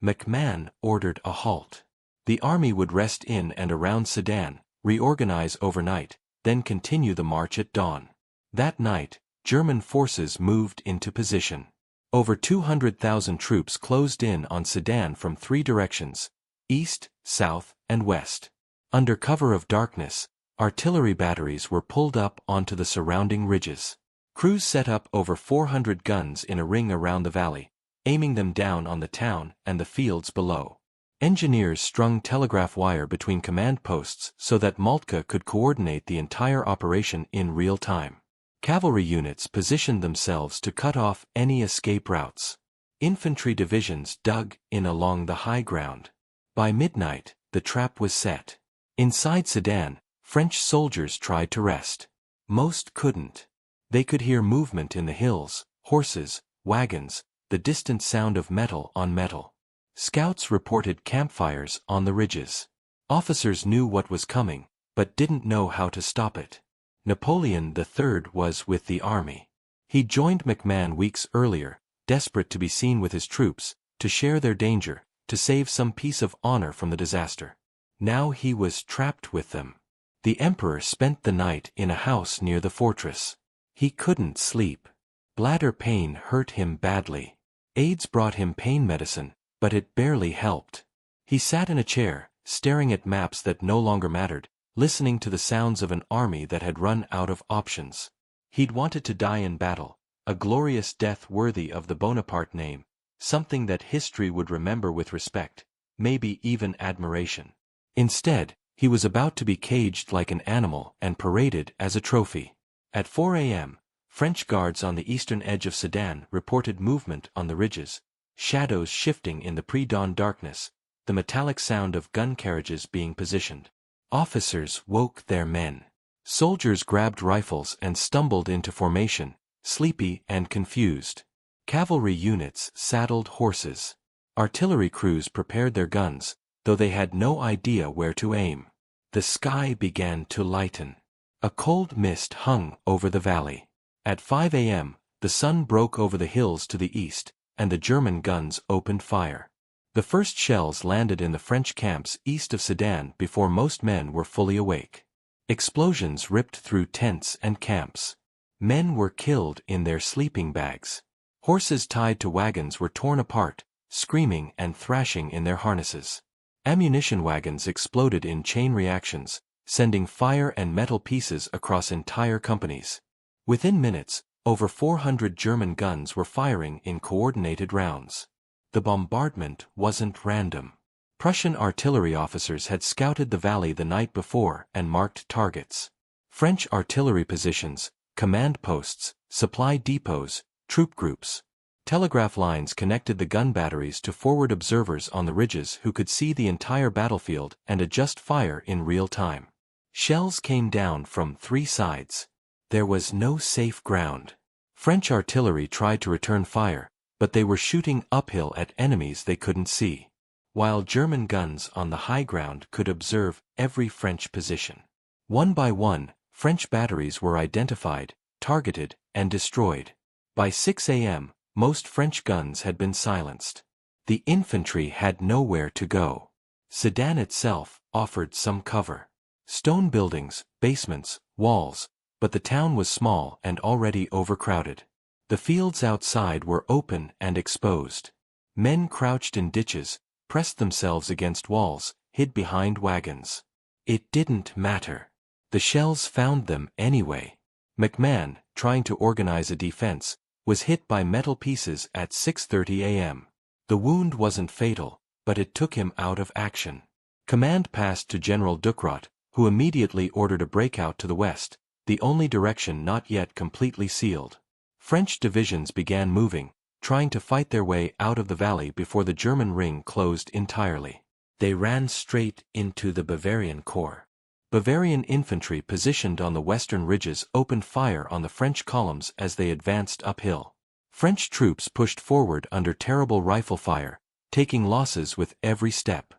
McMahon ordered a halt. The army would rest in and around Sedan, reorganize overnight, then continue the march at dawn. That night, German forces moved into position. Over 200,000 troops closed in on Sedan from three directions: east, south, and west. Under cover of darkness, artillery batteries were pulled up onto the surrounding ridges. Crews set up over 400 guns in a ring around the valley, aiming them down on the town and the fields below. Engineers strung telegraph wire between command posts so that Moltke could coordinate the entire operation in real time. Cavalry units positioned themselves to cut off any escape routes. Infantry divisions dug in along the high ground. By midnight, the trap was set. Inside Sedan, French soldiers tried to rest. Most couldn't. They could hear movement in the hills, horses, wagons, the distant sound of metal on metal. Scouts reported campfires on the ridges. Officers knew what was coming, but didn't know how to stop it. Napoleon III was with the army. He joined MacMahon weeks earlier, desperate to be seen with his troops, to share their danger, to save some piece of honor from the disaster. Now he was trapped with them. The emperor spent the night in a house near the fortress. He couldn't sleep. Bladder pain hurt him badly. Aides brought him pain medicine, but it barely helped. He sat in a chair, staring at maps that no longer mattered, listening to the sounds of an army that had run out of options. He'd wanted to die in battle, a glorious death worthy of the Bonaparte name, something that history would remember with respect, maybe even admiration. Instead, he was about to be caged like an animal and paraded as a trophy. At 4 a.m., French guards on the eastern edge of Sedan reported movement on the ridges, shadows shifting in the pre-dawn darkness, the metallic sound of gun carriages being positioned. Officers woke their men. Soldiers grabbed rifles and stumbled into formation, sleepy and confused. Cavalry units saddled horses. Artillery crews prepared their guns, though they had no idea where to aim. The sky began to lighten. A cold mist hung over the valley. At 5 a.m., the sun broke over the hills to the east, and the German guns opened fire. The first shells landed in the French camps east of Sedan before most men were fully awake. Explosions ripped through tents and camps. Men were killed in their sleeping bags. Horses tied to wagons were torn apart, screaming and thrashing in their harnesses. Ammunition wagons exploded in chain reactions, sending fire and metal pieces across entire companies. Within minutes, over 400 German guns were firing in coordinated rounds. The bombardment wasn't random. Prussian artillery officers had scouted the valley the night before and marked targets. French artillery positions, command posts, supply depots, troop groups. Telegraph lines connected the gun batteries to forward observers on the ridges who could see the entire battlefield and adjust fire in real time. Shells came down from 3 sides. There was no safe ground. French artillery tried to return fire, but they were shooting uphill at enemies they couldn't see, while German guns on the high ground could observe every French position. One by one, French batteries were identified, targeted, and destroyed. By 6 a.m., most French guns had been silenced. The infantry had nowhere to go. Sedan itself offered some cover. Stone buildings, basements, walls, but the town was small and already overcrowded. The fields outside were open and exposed. Men crouched in ditches, pressed themselves against walls, hid behind wagons. It didn't matter. The shells found them anyway. MacMahon, trying to organize a defense, was hit by metal pieces at 6:30 a.m. The wound wasn't fatal, but it took him out of action. Command passed to General Ducrot, who immediately ordered a breakout to the west, the only direction not yet completely sealed. French divisions began moving, trying to fight their way out of the valley before the German ring closed entirely. They ran straight into the Bavarian Corps. Bavarian infantry positioned on the western ridges opened fire on the French columns as they advanced uphill. French troops pushed forward under terrible rifle fire, taking losses with every step.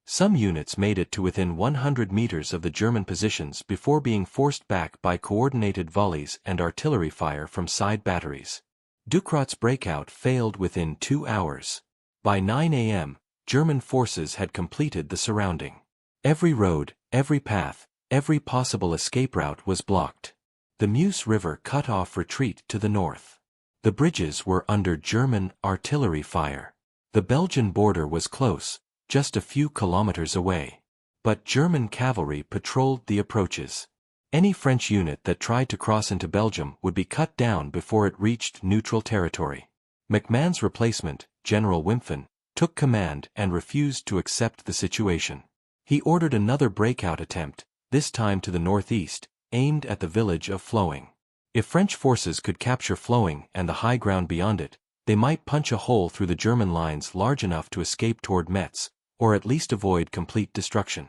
Some units made it to within 100 meters of the German positions before being forced back by coordinated volleys and artillery fire from side batteries. Ducrot's breakout failed within 2 hours. By 9 a.m., German forces had completed the surrounding. Every road, every path, every possible escape route was blocked. The Meuse River cut off retreat to the north. The bridges were under German artillery fire. The Belgian border was close, just a few kilometers away. But German cavalry patrolled the approaches. Any French unit that tried to cross into Belgium would be cut down before it reached neutral territory. MacMahon's replacement, General Wimpfen, took command and refused to accept the situation. He ordered another breakout attempt, this time to the northeast, aimed at the village of Flowing. If French forces could capture Flowing and the high ground beyond it, they might punch a hole through the German lines large enough to escape toward Metz, or at least avoid complete destruction.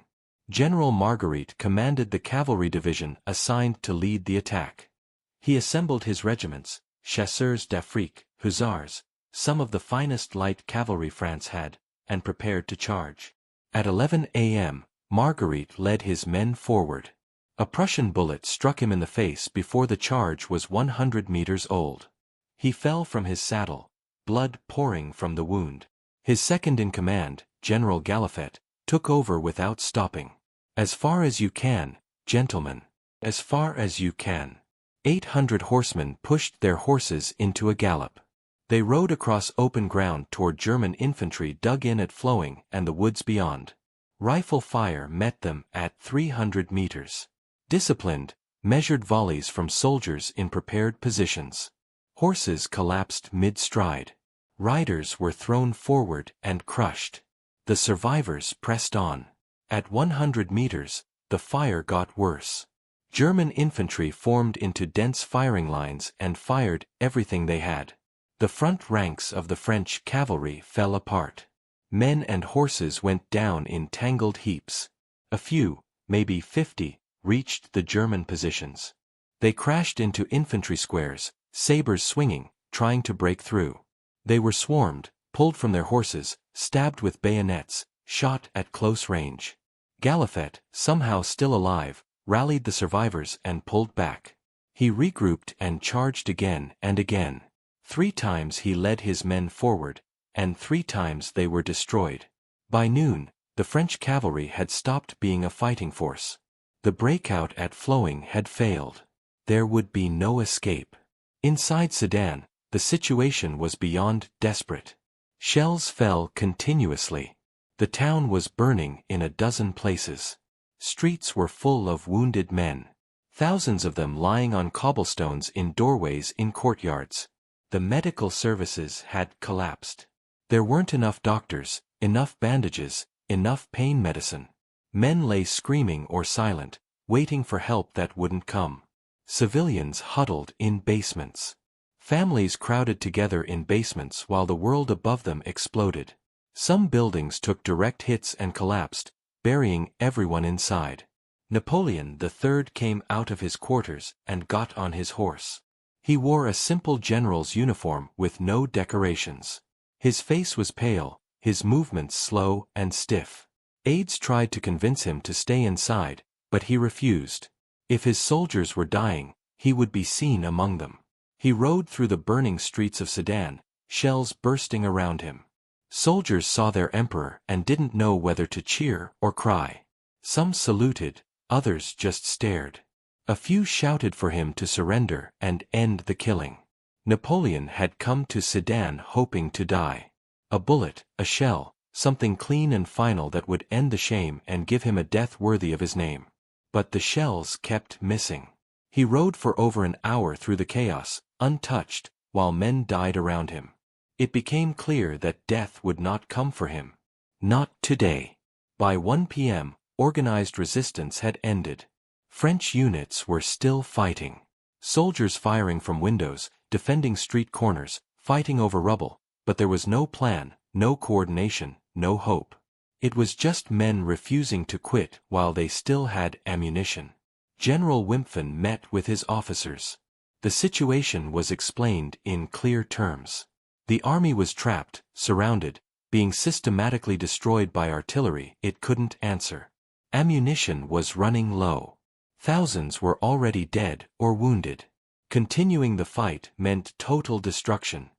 General Marguerite commanded the cavalry division assigned to lead the attack. He assembled his regiments, Chasseurs d'Afrique, Hussars, some of the finest light cavalry France had, and prepared to charge. At 11 a.m., Marguerite led his men forward. A Prussian bullet struck him in the face before the charge was 100 meters old. He fell from his saddle, blood pouring from the wound. His second-in-command, General Galifet, took over without stopping. "As far as you can, gentlemen. As far as you can." 800 horsemen pushed their horses into a gallop. They rode across open ground toward German infantry dug in at Flowing and the woods beyond. Rifle fire met them at 300 meters. Disciplined, measured volleys from soldiers in prepared positions. Horses collapsed mid-stride. Riders were thrown forward and crushed. The survivors pressed on. At 100 meters, the fire got worse. German infantry formed into dense firing lines and fired everything they had. The front ranks of the French cavalry fell apart. Men and horses went down in tangled heaps. A few, maybe 50, reached the German positions. They crashed into infantry squares, sabers swinging, trying to break through. They were swarmed, pulled from their horses, stabbed with bayonets, shot at close range. Galifet, somehow still alive, rallied the survivors and pulled back. He regrouped and charged again and again. 3 times he led his men forward, and 3 times they were destroyed. By noon, the French cavalry had stopped being a fighting force. The breakout at Flowing had failed. There would be no escape. Inside Sedan, the situation was beyond desperate. Shells fell continuously. The town was burning in a dozen places. Streets were full of wounded men. Thousands of them lying on cobblestones in doorways in courtyards. The medical services had collapsed. There weren't enough doctors, enough bandages, enough pain medicine. Men lay screaming or silent, waiting for help that wouldn't come. Civilians huddled in basements. Families crowded together in basements while the world above them exploded. Some buildings took direct hits and collapsed, burying everyone inside. Napoleon III came out of his quarters and got on his horse. He wore a simple general's uniform with no decorations. His face was pale, his movements slow and stiff. Aides tried to convince him to stay inside, but he refused. If his soldiers were dying, he would be seen among them. He rode through the burning streets of Sedan, shells bursting around him. Soldiers saw their emperor and didn't know whether to cheer or cry. Some saluted, others just stared. A few shouted for him to surrender and end the killing. Napoleon had come to Sedan hoping to die. A bullet, a shell, something clean and final that would end the shame and give him a death worthy of his name. But the shells kept missing. He rode for over an hour through the chaos, untouched, while men died around him. It became clear that death would not come for him. Not today. By 1 p.m., organized resistance had ended. French units were still fighting. Soldiers firing from windows, defending street corners, fighting over rubble, but there was no plan, no coordination, no hope. It was just men refusing to quit while they still had ammunition. General Wimpfen met with his officers. The situation was explained in clear terms. The army was trapped, surrounded, being systematically destroyed by artillery it couldn't answer. Ammunition was running low. Thousands were already dead or wounded. Continuing the fight meant total destruction.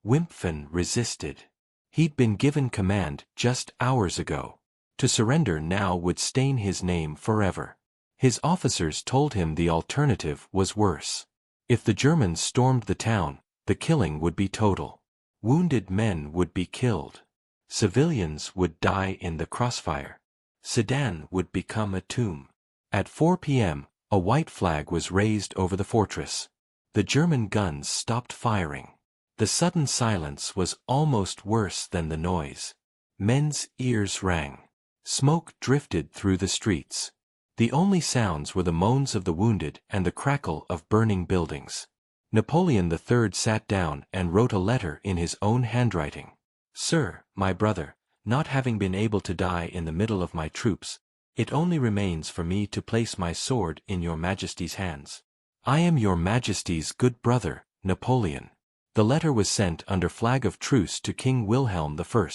Wimpfen resisted. He'd been given command just hours ago. To surrender now would stain his name forever. His officers told him the alternative was worse. If the Germans stormed the town, the killing would be total. Wounded men would be killed. Civilians would die in the crossfire. Sedan would become a tomb. At 4 p.m., a white flag was raised over the fortress. The German guns stopped firing. The sudden silence was almost worse than the noise. Men's ears rang. Smoke drifted through the streets. The only sounds were the moans of the wounded and the crackle of burning buildings. Napoleon III sat down and wrote a letter in his own handwriting. "Sir, my brother, not having been able to die in the middle of my troops, it only remains for me to place my sword in your Majesty's hands. I am your Majesty's good brother, Napoleon. The letter was sent under flag of truce to King Wilhelm I.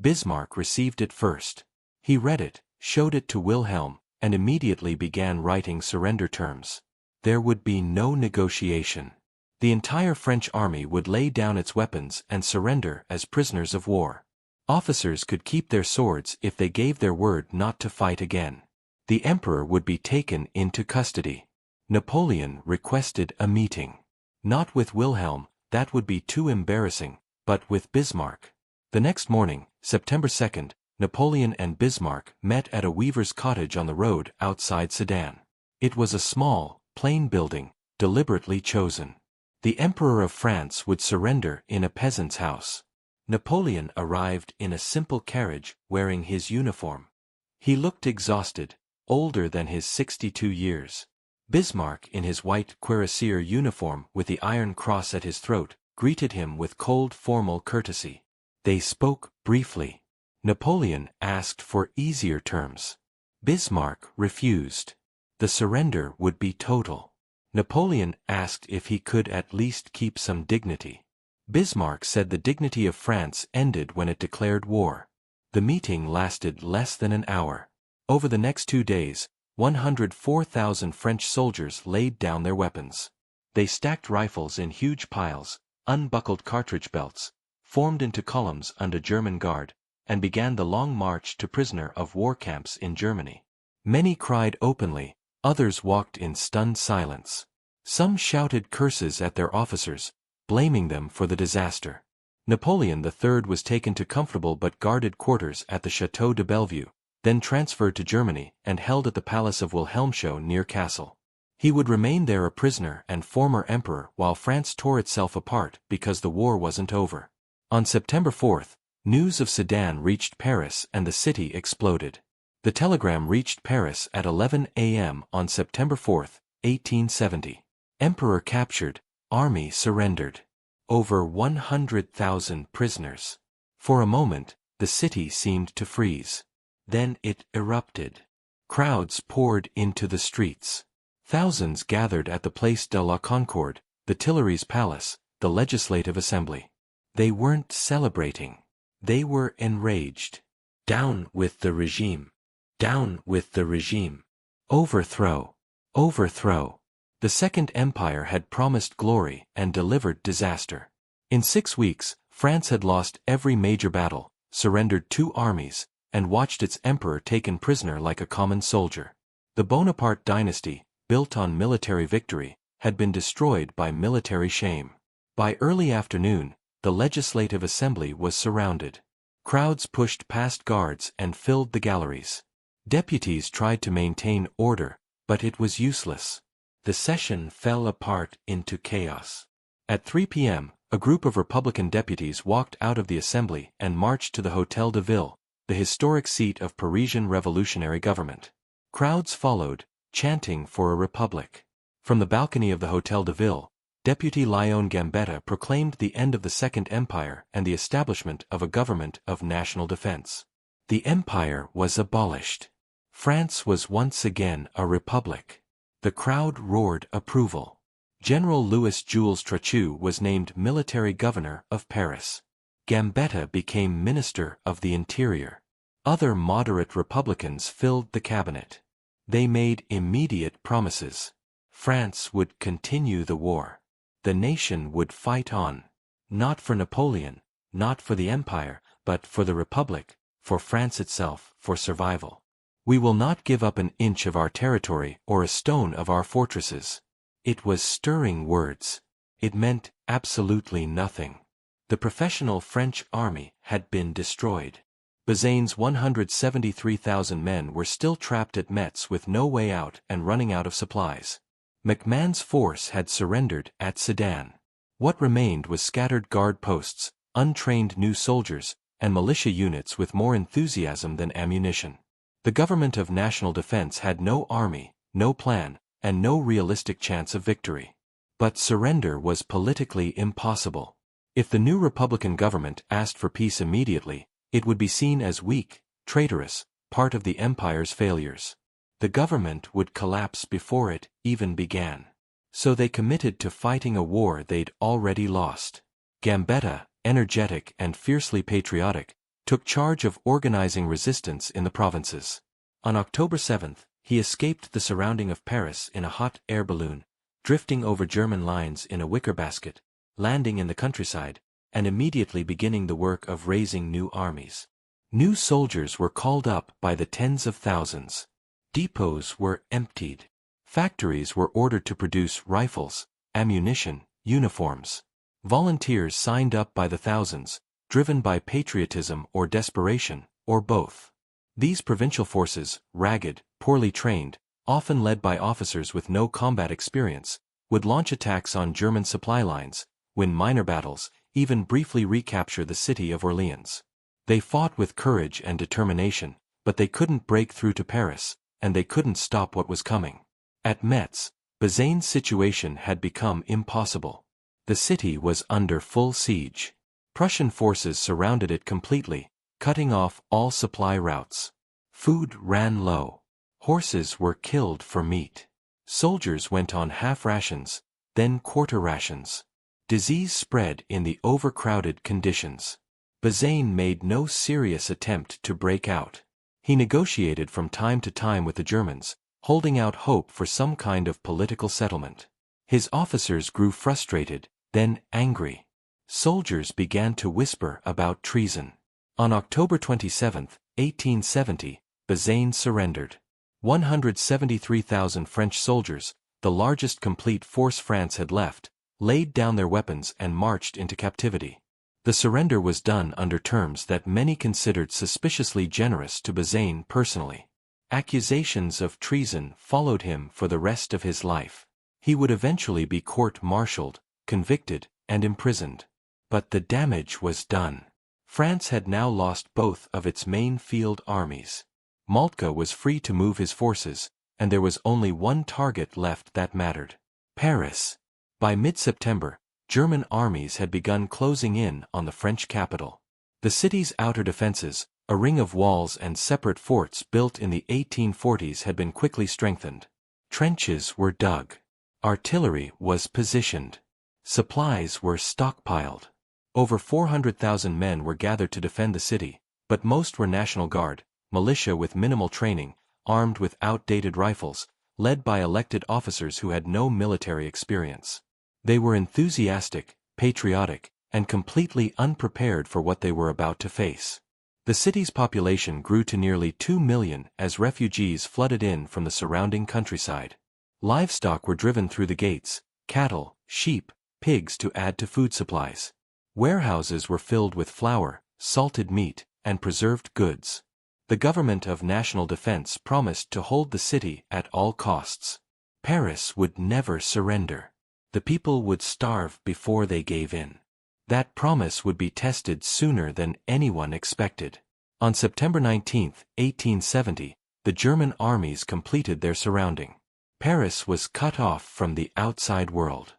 Bismarck received it first. He read it, showed it to Wilhelm, and immediately began writing surrender terms. There would be no negotiation. The entire French army would lay down its weapons and surrender as prisoners of war. Officers could keep their swords if they gave their word not to fight again. The emperor would be taken into custody. Napoleon requested a meeting. Not with Wilhelm, that would be too embarrassing, but with Bismarck. The next morning, September 2nd, Napoleon and Bismarck met at a weaver's cottage on the road outside Sedan. It was a small, plain building, deliberately chosen. The Emperor of France would surrender in a peasant's house. Napoleon arrived in a simple carriage, wearing his uniform. He looked exhausted, older than his 62 years. Bismarck, in his white cuirassier uniform with the Iron Cross at his throat, greeted him with cold formal courtesy. They spoke briefly. Napoleon asked for easier terms. Bismarck refused. The surrender would be total. Napoleon asked if he could at least keep some dignity. Bismarck said the dignity of France ended when it declared war. The meeting lasted less than an hour. Over the next 2 days, 104,000 French soldiers laid down their weapons. They stacked rifles in huge piles, unbuckled cartridge belts, formed into columns under German guard, and began the long march to prisoner of war camps in Germany. Many cried openly, others walked in stunned silence. Some shouted curses at their officers, blaming them for the disaster. Napoleon III was taken to comfortable but guarded quarters at the Château de Bellevue, then transferred to Germany and held at the Palace of Wilhelmshohe near Kassel. He would remain there a prisoner and former emperor while France tore itself apart because the war wasn't over. On September 4th, news of Sedan reached Paris and the city exploded. The telegram reached Paris at 11 a.m. on September 4th, 1870. Emperor captured, army surrendered. Over 100,000 prisoners. For a moment, the city seemed to freeze. Then it erupted. Crowds poured into the streets. Thousands gathered at the Place de la Concorde, the Tuileries Palace, the Legislative Assembly. They weren't celebrating. They were enraged. Down with the regime. Down with the regime. Overthrow. Overthrow. The Second Empire had promised glory and delivered disaster. In 6 weeks, France had lost every major battle, surrendered 2 armies, and watched its emperor taken prisoner like a common soldier. The Bonaparte dynasty, built on military victory, had been destroyed by military shame. By early afternoon, the Legislative Assembly was surrounded. Crowds pushed past guards and filled the galleries. Deputies tried to maintain order, but it was useless. The session fell apart into chaos. At 3 p.m., a group of Republican deputies walked out of the assembly and marched to the Hôtel de Ville, the historic seat of Parisian revolutionary government. Crowds followed, chanting for a republic. From the balcony of the Hôtel de Ville, Deputy Léon Gambetta proclaimed the end of the Second Empire and the establishment of a government of national defense. The empire was abolished. France was once again a republic. The crowd roared approval. General Louis-Jules Trochu was named military governor of Paris. Gambetta became Minister of the Interior. Other moderate Republicans filled the cabinet. They made immediate promises. France would continue the war. The nation would fight on. Not for Napoleon, not for the empire, but for the Republic, for France itself, for survival. We will not give up an inch of our territory or a stone of our fortresses. It was stirring words. It meant absolutely nothing. The professional French army had been destroyed. Bazaine's 173,000 men were still trapped at Metz with no way out and running out of supplies. MacMahon's force had surrendered at Sedan. What remained was scattered guard posts, untrained new soldiers, and militia units with more enthusiasm than ammunition. The government of national defense had no army, no plan, and no realistic chance of victory. But surrender was politically impossible. If the new Republican government asked for peace immediately, it would be seen as weak, traitorous, part of the empire's failures. The government would collapse before it even began. So they committed to fighting a war they'd already lost. Gambetta, energetic and fiercely patriotic, took charge of organizing resistance in the provinces. On October 7, he escaped the surrounding of Paris in a hot air balloon, drifting over German lines in a wicker basket, landing in the countryside, and immediately beginning the work of raising new armies. New soldiers were called up by the tens of thousands. Depots were emptied. Factories were ordered to produce rifles, ammunition, uniforms. Volunteers signed up by the thousands, driven by patriotism or desperation, or both. These provincial forces, ragged, poorly trained, often led by officers with no combat experience, would launch attacks on German supply lines, win minor battles, even briefly recapture the city of Orleans. They fought with courage and determination, but they couldn't break through to Paris, and they couldn't stop what was coming. At Metz, Bazaine's situation had become impossible. The city was under full siege. Prussian forces surrounded it completely, cutting off all supply routes. Food ran low. Horses were killed for meat. Soldiers went on half rations, then quarter rations. Disease spread in the overcrowded conditions. Bazaine made no serious attempt to break out. He negotiated from time to time with the Germans, holding out hope for some kind of political settlement. His officers grew frustrated, then angry. Soldiers began to whisper about treason. On October 27, 1870, Bazaine surrendered. 173,000 French soldiers, the largest complete force France had left, laid down their weapons and marched into captivity. The surrender was done under terms that many considered suspiciously generous to Bazaine personally. Accusations of treason followed him for the rest of his life. He would eventually be court-martialed, convicted, and imprisoned. But the damage was done. France had now lost both of its main field armies. Moltke was free to move his forces, and there was only one target left that mattered: Paris. By mid-September, German armies had begun closing in on the French capital. The city's outer defenses, a ring of walls and separate forts built in the 1840s, had been quickly strengthened. Trenches were dug. Artillery was positioned. Supplies were stockpiled. Over 400,000 men were gathered to defend the city, but most were National Guard, militia with minimal training, armed with outdated rifles, led by elected officers who had no military experience. They were enthusiastic, patriotic, and completely unprepared for what they were about to face. The city's population grew to nearly 2 million as refugees flooded in from the surrounding countryside. Livestock were driven through the gates, cattle, sheep, pigs, to add to food supplies. Warehouses were filled with flour, salted meat, and preserved goods. The government of national defense promised to hold the city at all costs. Paris would never surrender. The people would starve before they gave in. That promise would be tested sooner than anyone expected. On September 19, 1870, the German armies completed their surrounding. Paris was cut off from the outside world.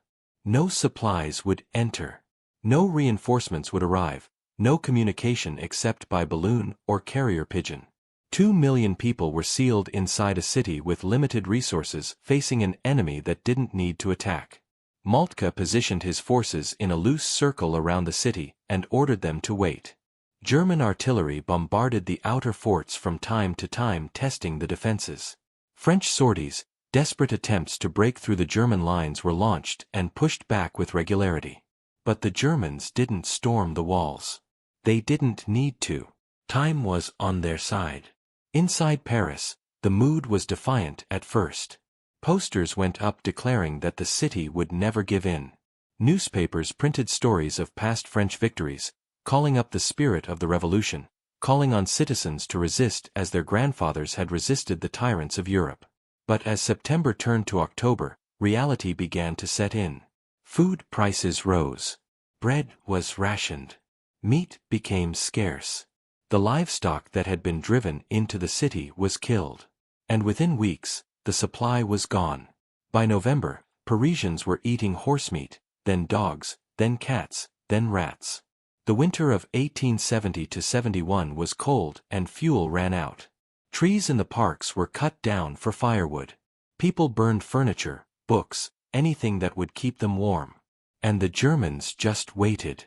No supplies would enter. No reinforcements would arrive, no communication except by balloon or carrier pigeon. 2 million people were sealed inside a city with limited resources, facing an enemy that didn't need to attack. Moltke positioned his forces in a loose circle around the city and ordered them to wait. German artillery bombarded the outer forts from time to time, testing the defenses. French sorties, desperate attempts to break through the German lines, were launched and pushed back with regularity. But the Germans didn't storm the walls. They didn't need to. Time was on their side. Inside Paris, the mood was defiant at first. Posters went up declaring that the city would never give in. Newspapers printed stories of past French victories, calling up the spirit of the revolution, calling on citizens to resist as their grandfathers had resisted the tyrants of Europe. But as September turned to October, reality began to set in. Food prices rose. Bread was rationed. Meat became scarce. The livestock that had been driven into the city was killed. And within weeks, the supply was gone. By November, Parisians were eating horsemeat, then dogs, then cats, then rats. The winter of 1870–71 was cold and fuel ran out. Trees in the parks were cut down for firewood. People burned furniture, books, anything that would keep them warm. And the Germans just waited.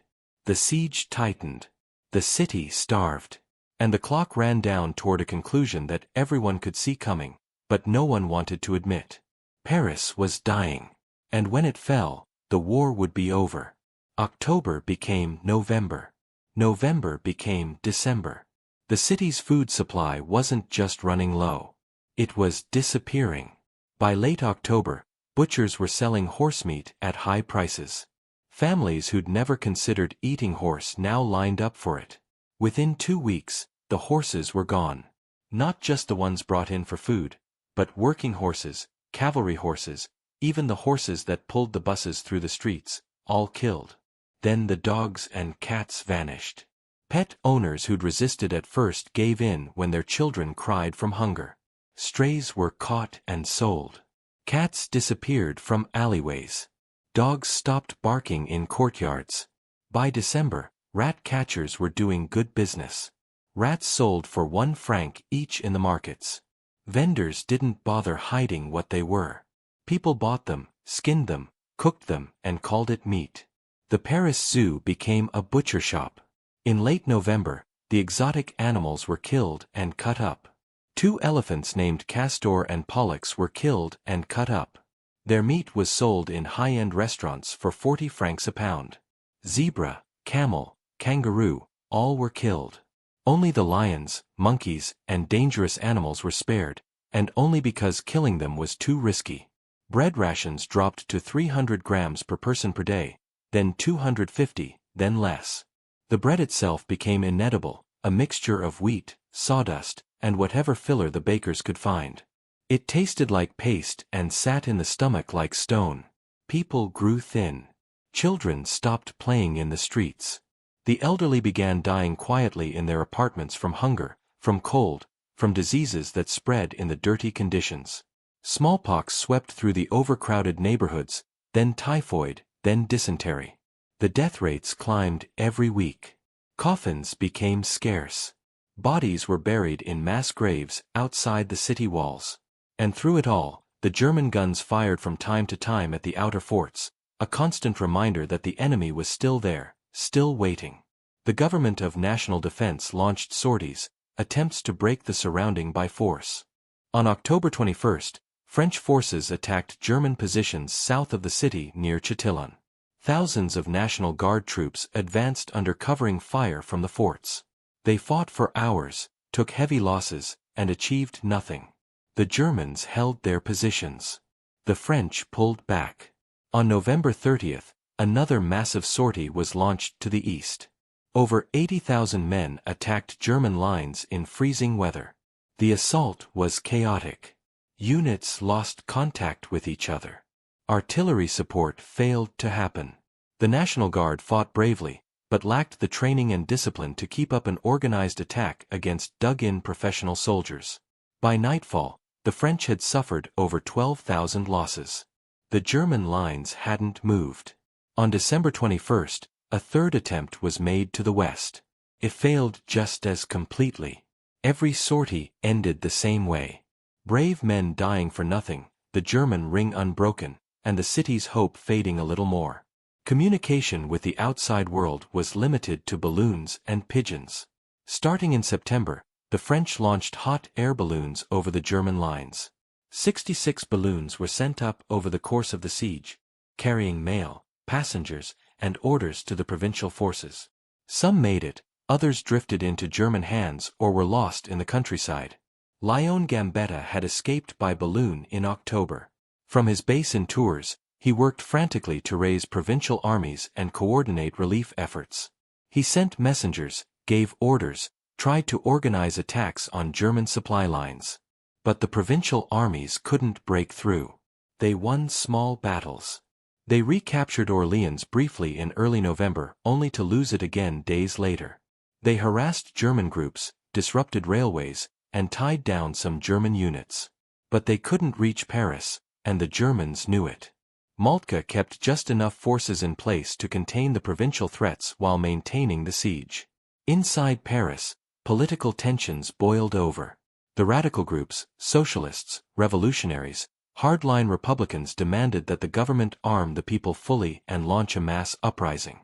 The siege tightened. The city starved. And the clock ran down toward a conclusion that everyone could see coming, but no one wanted to admit. Paris was dying. And when it fell, the war would be over. October became November. November became December. The city's food supply wasn't just running low. It was disappearing. By late October, butchers were selling horse meat at high prices. Families who'd never considered eating horse now lined up for it. Within 2 weeks, the horses were gone. Not just the ones brought in for food, but working horses, cavalry horses, even the horses that pulled the buses through the streets, all killed. Then the dogs and cats vanished. Pet owners who'd resisted at first gave in when their children cried from hunger. Strays were caught and sold. Cats disappeared from alleyways. Dogs stopped barking in courtyards. By December, rat catchers were doing good business. Rats sold for 1 franc each in the markets. Vendors didn't bother hiding what they were. People bought them, skinned them, cooked them, and called it meat. The Paris Zoo became a butcher shop. In late November, the exotic animals were killed and cut up. 2 elephants named Castor and Pollux were killed and cut up. Their meat was sold in high-end restaurants for 40 francs a pound. Zebra, camel, kangaroo, all were killed. Only the lions, monkeys, and dangerous animals were spared, and only because killing them was too risky. Bread rations dropped to 300 grams per person per day, then 250, then less. The bread itself became inedible, a mixture of wheat, sawdust, and whatever filler the bakers could find. It tasted like paste and sat in the stomach like stone. People grew thin. Children stopped playing in the streets. The elderly began dying quietly in their apartments from hunger, from cold, from diseases that spread in the dirty conditions. Smallpox swept through the overcrowded neighborhoods, then typhoid, then dysentery. The death rates climbed every week. Coffins became scarce. Bodies were buried in mass graves outside the city walls. And through it all, the German guns fired from time to time at the outer forts, a constant reminder that the enemy was still there, still waiting. The government of national defense launched sorties, attempts to break the surrounding by force. On October 21st, French forces attacked German positions south of the city near Châtillon. Thousands of National Guard troops advanced under covering fire from the forts. They fought for hours, took heavy losses, and achieved nothing. The Germans held their positions. The French pulled back. On November 30th, another massive sortie was launched to the east. Over 80,000 men attacked German lines in freezing weather. The assault was chaotic. Units lost contact with each other. Artillery support failed to happen. The National Guard fought bravely, but lacked the training and discipline to keep up an organized attack against dug-in professional soldiers. By nightfall, the French had suffered over 12,000 losses. The German lines hadn't moved. On December 21st, a third attempt was made to the west. It failed just as completely. Every sortie ended the same way. Brave men dying for nothing, the German ring unbroken, and the city's hope fading a little more. Communication with the outside world was limited to balloons and pigeons. Starting in September, the French launched hot air balloons over the German lines. 66 balloons were sent up over the course of the siege, carrying mail, passengers, and orders to the provincial forces. Some made it, others drifted into German hands or were lost in the countryside. Leon Gambetta had escaped by balloon in October. From his base in Tours, he worked frantically to raise provincial armies and coordinate relief efforts. He sent messengers, gave orders, tried to organize attacks on German supply lines. But the provincial armies couldn't break through. They won small battles. They recaptured Orleans briefly in early November, only to lose it again days later. They harassed German groups, disrupted railways, and tied down some German units. But they couldn't reach Paris, and the Germans knew it. Moltke kept just enough forces in place to contain the provincial threats while maintaining the siege. Inside Paris, political tensions boiled over. The radical groups, socialists, revolutionaries, hardline Republicans demanded that the government arm the people fully and launch a mass uprising.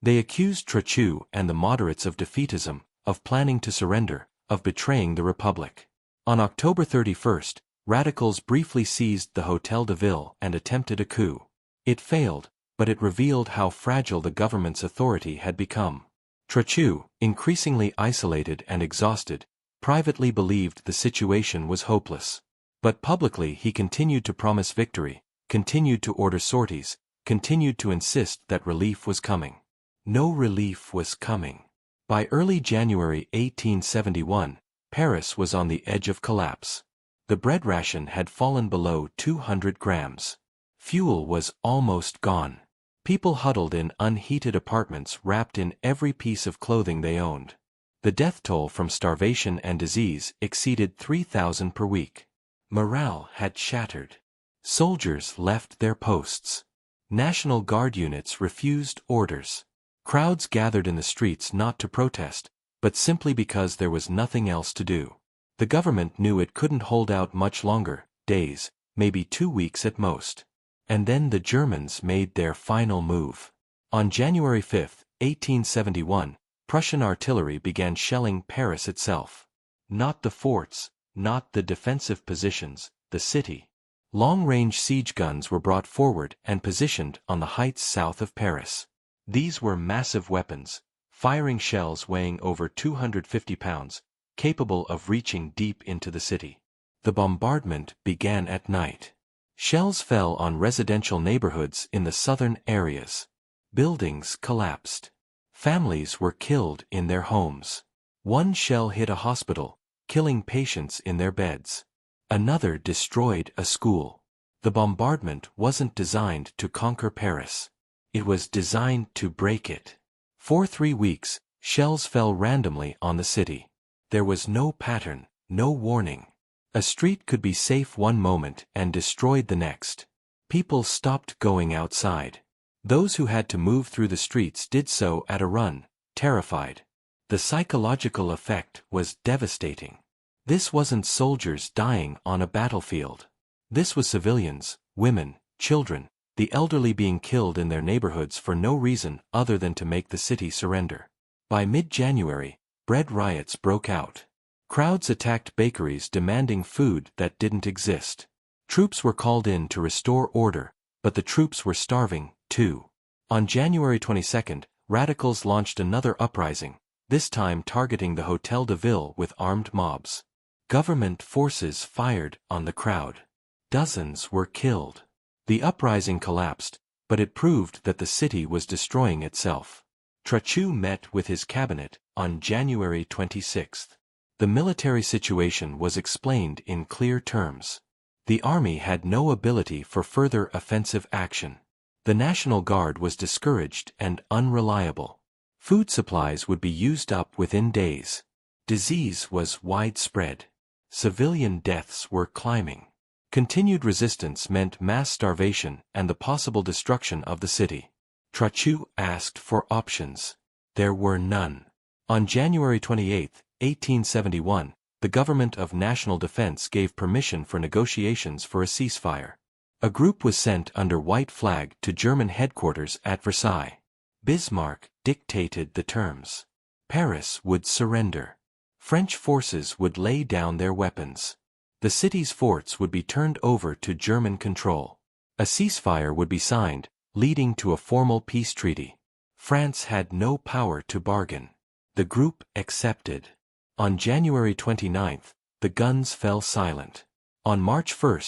They accused Trochu and the moderates of defeatism, of planning to surrender, of betraying the Republic. On October 31st, radicals briefly seized the Hôtel de Ville and attempted a coup. It failed, but it revealed how fragile the government's authority had become. Trochu, increasingly isolated and exhausted, privately believed the situation was hopeless. But publicly he continued to promise victory, continued to order sorties, continued to insist that relief was coming. No relief was coming. By early January 1871, Paris was on the edge of collapse. The bread ration had fallen below 200 grams. Fuel was almost gone. People huddled in unheated apartments wrapped in every piece of clothing they owned. The death toll from starvation and disease exceeded 3,000 per week. Morale had shattered. Soldiers left their posts. National Guard units refused orders. Crowds gathered in the streets not to protest, but simply because there was nothing else to do. The government knew it couldn't hold out much longer, days, maybe 2 weeks at most. And then the Germans made their final move. On January 5, 1871, Prussian artillery began shelling Paris itself. Not the forts, not the defensive positions, the city. Long-range siege guns were brought forward and positioned on the heights south of Paris. These were massive weapons, firing shells weighing over 250 pounds, capable of reaching deep into the city. The bombardment began at night. Shells fell on residential neighborhoods in the southern areas. Buildings collapsed. Families were killed in their homes. One shell hit a hospital, killing patients in their beds. Another destroyed a school. The bombardment wasn't designed to conquer Paris. It was designed to break it. For 3 weeks, shells fell randomly on the city. There was no pattern, no warning. A street could be safe one moment and destroyed the next. People stopped going outside. Those who had to move through the streets did so at a run, terrified. The psychological effect was devastating. This wasn't soldiers dying on a battlefield. This was civilians, women, children, the elderly being killed in their neighborhoods for no reason other than to make the city surrender. By mid-January, bread riots broke out. Crowds attacked bakeries demanding food that didn't exist. Troops were called in to restore order, but the troops were starving, too. On January 22, radicals launched another uprising, this time targeting the Hôtel de Ville with armed mobs. Government forces fired on the crowd. Dozens were killed. The uprising collapsed, but it proved that the city was destroying itself. Trochu met with his cabinet on January 26. The military situation was explained in clear terms. The army had no ability for further offensive action. The National Guard was discouraged and unreliable. Food supplies would be used up within days. Disease was widespread. Civilian deaths were climbing. Continued resistance meant mass starvation and the possible destruction of the city. Trochu asked for options. There were none. On January 28, 1871, the Government of National Defense gave permission for negotiations for a ceasefire. A group was sent under white flag to German headquarters at Versailles. Bismarck dictated the terms. Paris would surrender. French forces would lay down their weapons. The city's forts would be turned over to German control. A ceasefire would be signed, leading to a formal peace treaty. France had no power to bargain. The group accepted. On January 29, the guns fell silent. On March 1,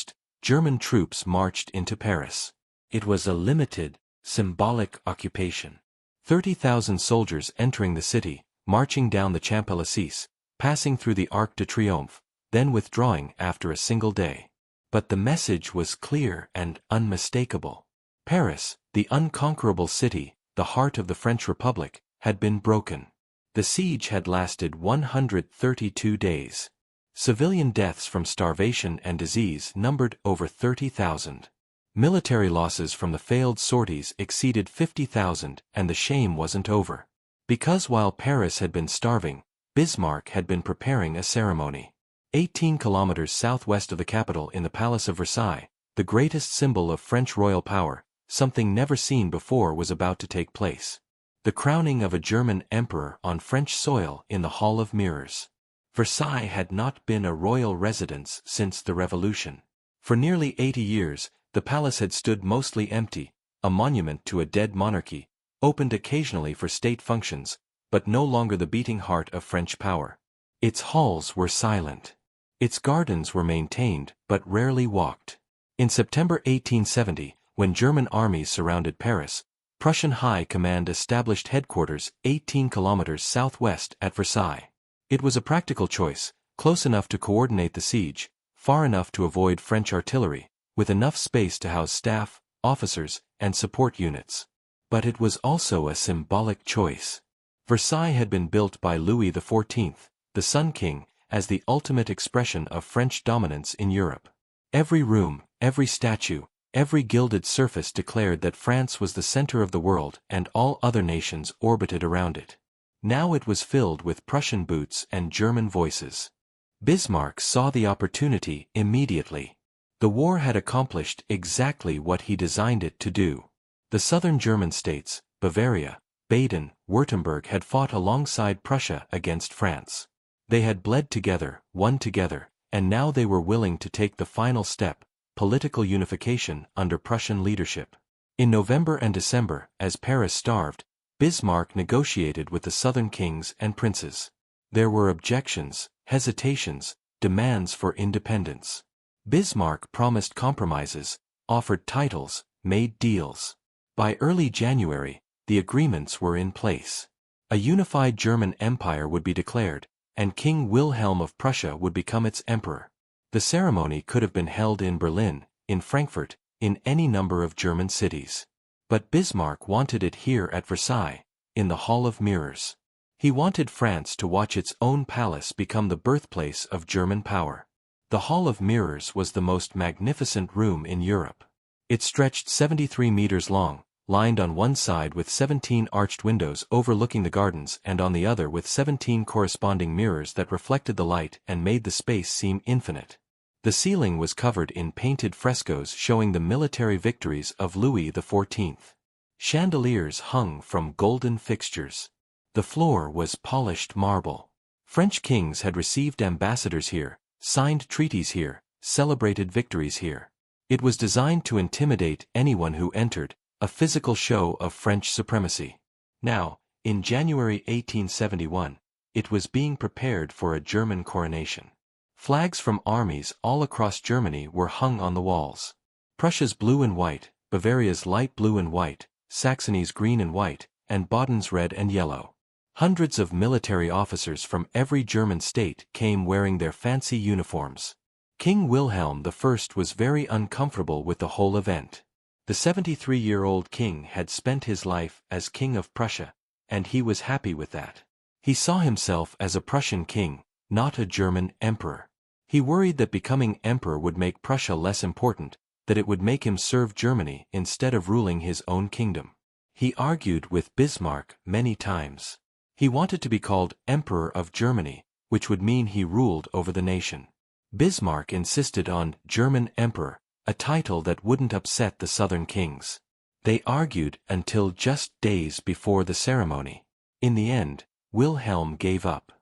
German troops marched into Paris. It was a limited, symbolic occupation. 30,000 soldiers entering the city, marching down the Champs-Élysées, passing through the Arc de Triomphe, then withdrawing after a single day. But the message was clear and unmistakable. Paris, the unconquerable city, the heart of the French Republic, had been broken. The siege had lasted 132 days. Civilian deaths from starvation and disease numbered over 30,000. Military losses from the failed sorties exceeded 50,000, and the shame wasn't over. Because while Paris had been starving, Bismarck had been preparing a ceremony. 18 kilometers southwest of the capital in the Palace of Versailles, the greatest symbol of French royal power, something never seen before was about to take place. the crowning of a German emperor on French soil in the Hall of Mirrors. Versailles had not been a royal residence since the Revolution. For nearly 80 years, the palace had stood mostly empty, a monument to a dead monarchy, opened occasionally for state functions, but no longer the beating heart of French power. Its halls were silent. Its gardens were maintained, but rarely walked. In September 1870, when German armies surrounded Paris, Prussian High Command established headquarters 18 kilometers southwest at Versailles. It was a practical choice, close enough to coordinate the siege, far enough to avoid French artillery, with enough space to house staff, officers, and support units. But it was also a symbolic choice. Versailles had been built by Louis XIV, the Sun King, as the ultimate expression of French dominance in Europe. Every room, every statue, every gilded surface declared that France was the center of the world and all other nations orbited around it. Now it was filled with Prussian boots and German voices. Bismarck saw the opportunity immediately. The war had accomplished exactly what he designed it to do. The southern German states, Bavaria, Baden, Württemberg had fought alongside Prussia against France. They had bled together, won together, and now they were willing to take the final step, political unification under Prussian leadership. In November and December, as Paris starved, Bismarck negotiated with the southern kings and princes. There were objections, hesitations, demands for independence. Bismarck promised compromises, offered titles, made deals. By early January, the agreements were in place. A unified German empire would be declared, and King Wilhelm of Prussia would become its emperor. The ceremony could have been held in Berlin, in Frankfurt, in any number of German cities. But Bismarck wanted it here at Versailles, in the Hall of Mirrors. He wanted France to watch its own palace become the birthplace of German power. The Hall of Mirrors was the most magnificent room in Europe. It stretched 73 meters long, lined on one side with 17 arched windows overlooking the gardens and on the other with 17 corresponding mirrors that reflected the light and made the space seem infinite. The ceiling was covered in painted frescoes showing the military victories of Louis XIV. Chandeliers hung from golden fixtures. The floor was polished marble. French kings had received ambassadors here, signed treaties here, celebrated victories here. It was designed to intimidate anyone who entered, a physical show of French supremacy. Now, in January 1871, it was being prepared for a German coronation. Flags from armies all across Germany were hung on the walls. Prussia's blue and white, Bavaria's light blue and white, Saxony's green and white, and Baden's red and yellow. Hundreds of military officers from every German state came wearing their fancy uniforms. King Wilhelm I was very uncomfortable with the whole event. The 73-year-old king had spent his life as King of Prussia, and he was happy with that. He saw himself as a Prussian king, not a German emperor. He worried that becoming emperor would make Prussia less important, that it would make him serve Germany instead of ruling his own kingdom. He argued with Bismarck many times. He wanted to be called Emperor of Germany, which would mean he ruled over the nation. Bismarck insisted on German Emperor, a title that wouldn't upset the southern kings. They argued until just days before the ceremony. In the end, Wilhelm gave up.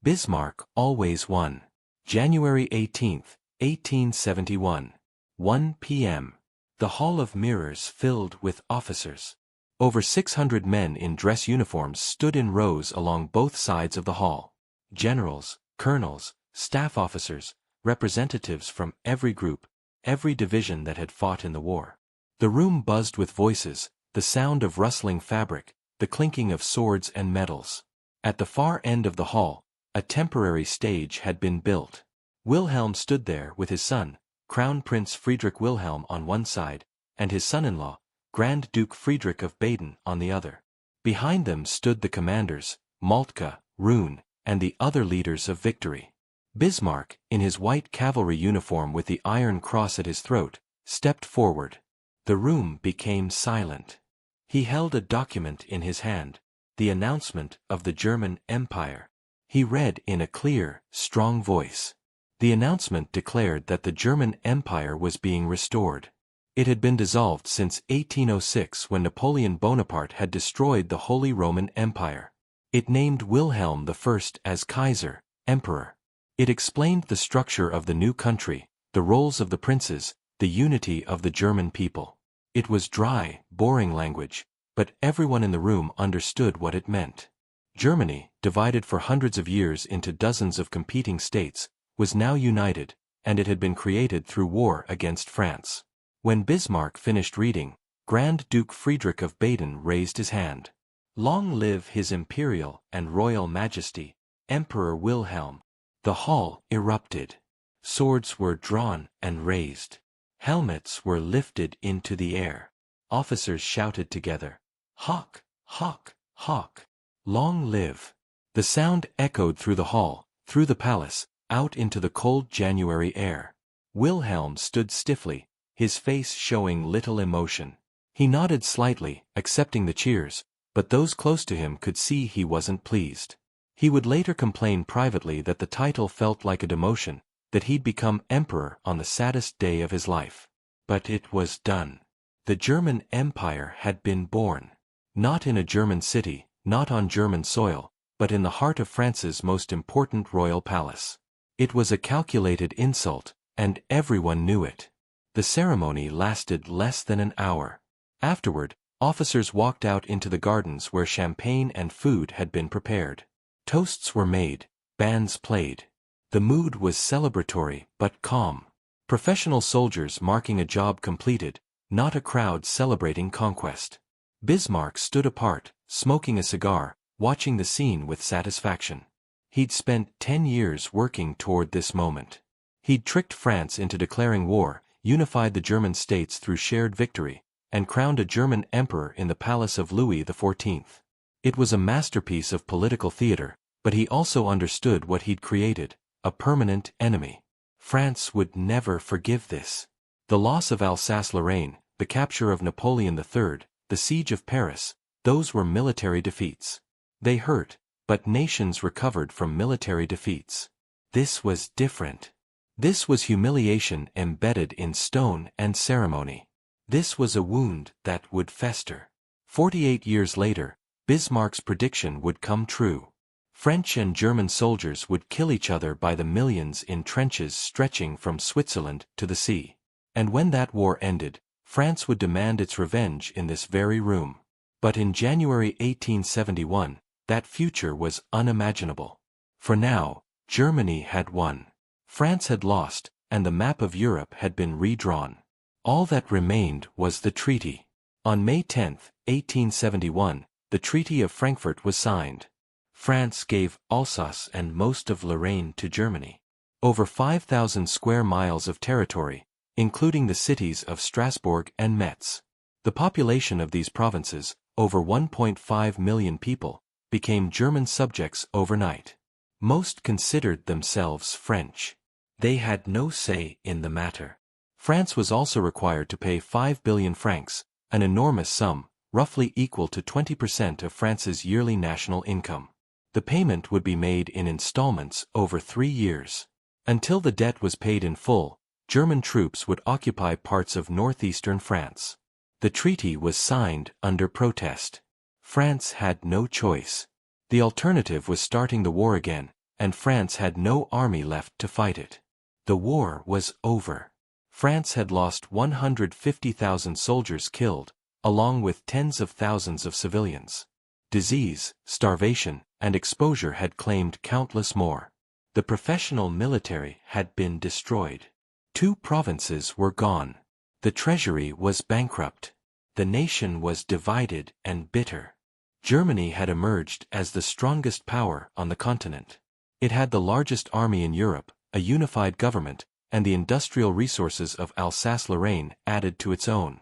Bismarck always won. January 18, 1871. 1 p.m. The Hall of Mirrors filled with officers. Over 600 men in dress uniforms stood in rows along both sides of the hall. Generals, colonels, staff officers, representatives from every group, every division that had fought in the war. The room buzzed with voices, the sound of rustling fabric, the clinking of swords and medals. At the far end of the hall, a temporary stage had been built. Wilhelm stood there with his son, Crown Prince Friedrich Wilhelm on one side, and his son-in-law, Grand Duke Friedrich of Baden on the other. Behind them stood the commanders, Moltke, Roon, and the other leaders of victory. Bismarck, in his white cavalry uniform with the Iron Cross at his throat, stepped forward. The room became silent. He held a document in his hand, the announcement of the German Empire. He read in a clear, strong voice. The announcement declared that the German Empire was being restored. It had been dissolved since 1806 when Napoleon Bonaparte had destroyed the Holy Roman Empire. It named Wilhelm I as Kaiser, Emperor. It explained the structure of the new country, the roles of the princes, the unity of the German people. It was dry, boring language, but everyone in the room understood what it meant. Germany, divided for hundreds of years into dozens of competing states, was now united, and it had been created through war against France. When Bismarck finished reading, Grand Duke Friedrich of Baden raised his hand. "Long live His Imperial and Royal Majesty, Emperor Wilhelm." The hall erupted. Swords were drawn and raised. Helmets were lifted into the air. Officers shouted together, "Hoch, hoch, hoch! Long live!" The sound echoed through the hall, through the palace, out into the cold January air. Wilhelm stood stiffly, his face showing little emotion. He nodded slightly, accepting the cheers, but those close to him could see he wasn't pleased. He would later complain privately that the title felt like a demotion, that he'd become emperor on the saddest day of his life. But it was done. The German Empire had been born. Not in a German city, not on German soil, but in the heart of France's most important royal palace. It was a calculated insult, and everyone knew it. The ceremony lasted less than an hour. Afterward, officers walked out into the gardens where champagne and food had been prepared. Toasts were made, bands played. The mood was celebratory but calm. Professional soldiers marking a job completed, not a crowd celebrating conquest. Bismarck stood apart, smoking a cigar, watching the scene with satisfaction. He'd spent 10 years working toward this moment. He'd tricked France into declaring war, unified the German states through shared victory, and crowned a German emperor in the palace of Louis XIV. It was a masterpiece of political theater, but he also understood what he'd created, a permanent enemy. France would never forgive this. The loss of Alsace-Lorraine, the capture of Napoleon III, the siege of Paris, those were military defeats. They hurt, but nations recovered from military defeats. This was different. This was humiliation embedded in stone and ceremony. This was a wound that would fester. 48 years later, Bismarck's prediction would come true. French and German soldiers would kill each other by the millions in trenches stretching from Switzerland to the sea. And when that war ended, France would demand its revenge in this very room. But in January 1871, that future was unimaginable. For now, Germany had won. France had lost, and the map of Europe had been redrawn. All that remained was the treaty. On May 10, 1871, the Treaty of Frankfurt was signed. France gave Alsace and most of Lorraine to Germany. Over 5,000 square miles of territory, including the cities of Strasbourg and Metz. The population of these provinces, over 1.5 million people, became German subjects overnight. Most considered themselves French. They had no say in the matter. France was also required to pay 5 billion francs, an enormous sum, roughly equal to 20% of France's yearly national income. The payment would be made in installments over 3 years. Until the debt was paid in full, German troops would occupy parts of northeastern France. The treaty was signed under protest. France had no choice. The alternative was starting the war again, and France had no army left to fight it. The war was over. France had lost 150,000 soldiers killed, along with tens of thousands of civilians. Disease, starvation, and exposure had claimed countless more. The professional military had been destroyed. 2 provinces were gone. The treasury was bankrupt. The nation was divided and bitter. Germany had emerged as the strongest power on the continent. It had the largest army in Europe, a unified government, and the industrial resources of Alsace-Lorraine added to its own.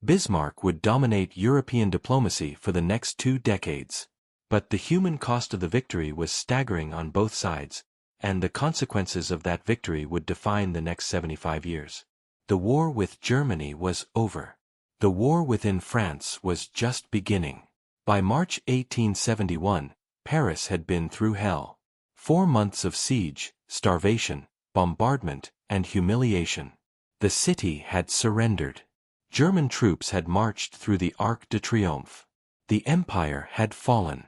Bismarck would dominate European diplomacy for the next 2 decades. But the human cost of the victory was staggering on both sides, and the consequences of that victory would define the next 75 years. The war with Germany was over. The war within France was just beginning. By March 1871, Paris had been through hell. 4 months of siege, starvation, bombardment, and humiliation. The city had surrendered. German troops had marched through the Arc de Triomphe. The empire had fallen.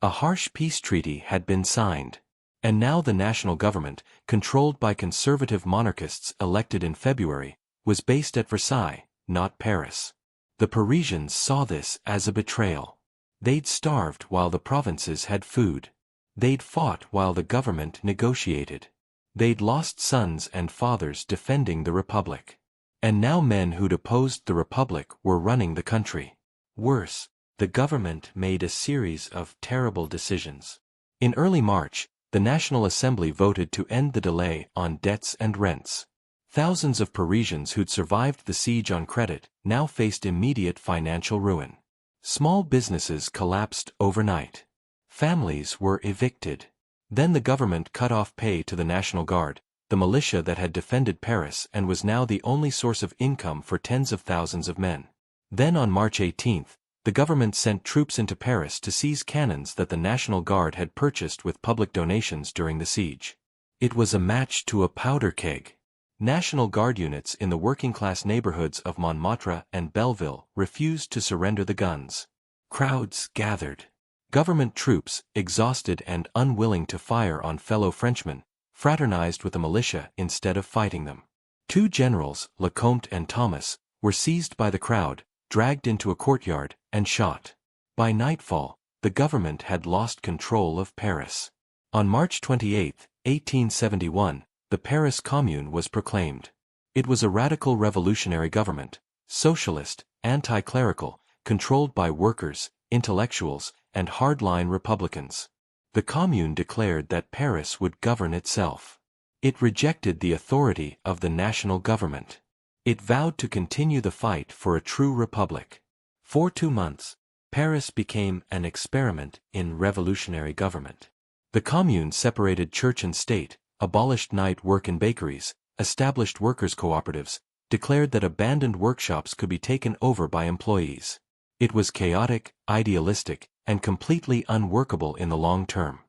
A harsh peace treaty had been signed. And now the national government, controlled by conservative monarchists elected in February, was based at Versailles, not Paris. The Parisians saw this as a betrayal. They'd starved while the provinces had food. They'd fought while the government negotiated. They'd lost sons and fathers defending the Republic. And now men who'd opposed the Republic were running the country. Worse, the government made a series of terrible decisions. In early March, the National Assembly voted to end the delay on debts and rents. Thousands of Parisians who'd survived the siege on credit now faced immediate financial ruin. Small businesses collapsed overnight. Families were evicted. Then the government cut off pay to the National Guard, the militia that had defended Paris and was now the only source of income for tens of thousands of men. Then on March 18, the government sent troops into Paris to seize cannons that the National Guard had purchased with public donations during the siege. It was a match to a powder keg. National Guard units in the working-class neighborhoods of Montmartre and Belleville refused to surrender the guns. Crowds gathered. Government troops, exhausted and unwilling to fire on fellow Frenchmen, fraternized with the militia instead of fighting them. Two generals, Lecomte and Thomas, were seized by the crowd, dragged into a courtyard, and shot. By nightfall, the government had lost control of Paris. On March 28, 1871, the Paris Commune was proclaimed. It was a radical revolutionary government, socialist, anti-clerical, controlled by workers, intellectuals, and hardline Republicans. The Commune declared that Paris would govern itself. It rejected the authority of the national government. It vowed to continue the fight for a true republic. For 2 months, Paris became an experiment in revolutionary government. The Commune separated church and state, abolished night work in bakeries, established workers' cooperatives, declared that abandoned workshops could be taken over by employees. It was chaotic, idealistic, and completely unworkable in the long term.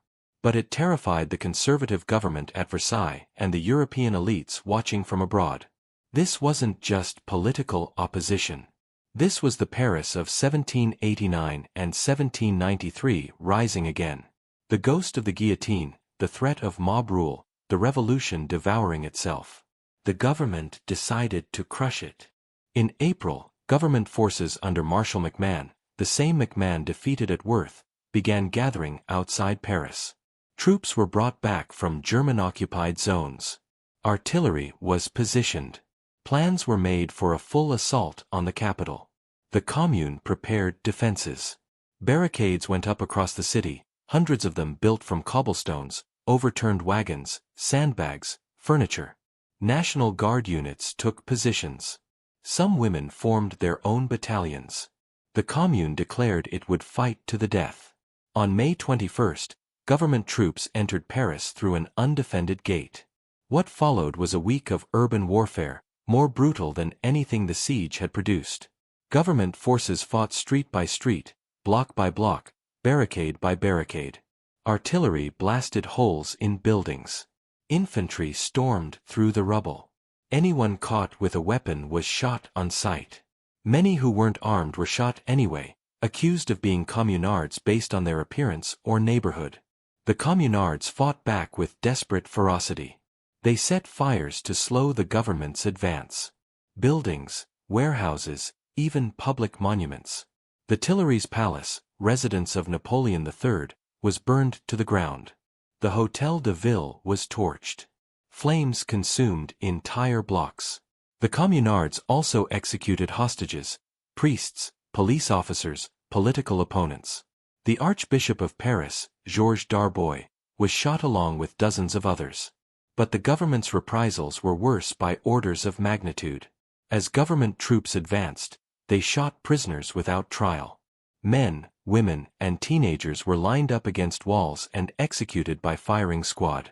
But it terrified the conservative government at Versailles and the European elites watching from abroad. This wasn't just political opposition. This was the Paris of 1789 and 1793 rising again. The ghost of the guillotine, the threat of mob rule, the revolution devouring itself. The government decided to crush it. In April, government forces under Marshal MacMahon, the same MacMahon defeated at Worth, began gathering outside Paris. Troops were brought back from German-occupied zones. Artillery was positioned. Plans were made for a full assault on the capital. The Commune prepared defenses. Barricades went up across the city, hundreds of them built from cobblestones, overturned wagons, sandbags, furniture. National Guard units took positions. Some women formed their own battalions. The Commune declared it would fight to the death. On May 21, government troops entered Paris through an undefended gate. What followed was a week of urban warfare, more brutal than anything the siege had produced. Government forces fought street by street, block by block, barricade by barricade. Artillery blasted holes in buildings. Infantry stormed through the rubble. Anyone caught with a weapon was shot on sight. Many who weren't armed were shot anyway, accused of being communards based on their appearance or neighborhood. The communards fought back with desperate ferocity. They set fires to slow the government's advance. Buildings, warehouses, even public monuments. The Tuileries Palace, residence of Napoleon III, was burned to the ground. The Hôtel de Ville was torched. Flames consumed entire blocks. The communards also executed hostages, priests, police officers, political opponents. The Archbishop of Paris, Georges Darboy, was shot along with dozens of others. But the government's reprisals were worse by orders of magnitude. As government troops advanced, they shot prisoners without trial. Men, women, and teenagers were lined up against walls and executed by firing squad.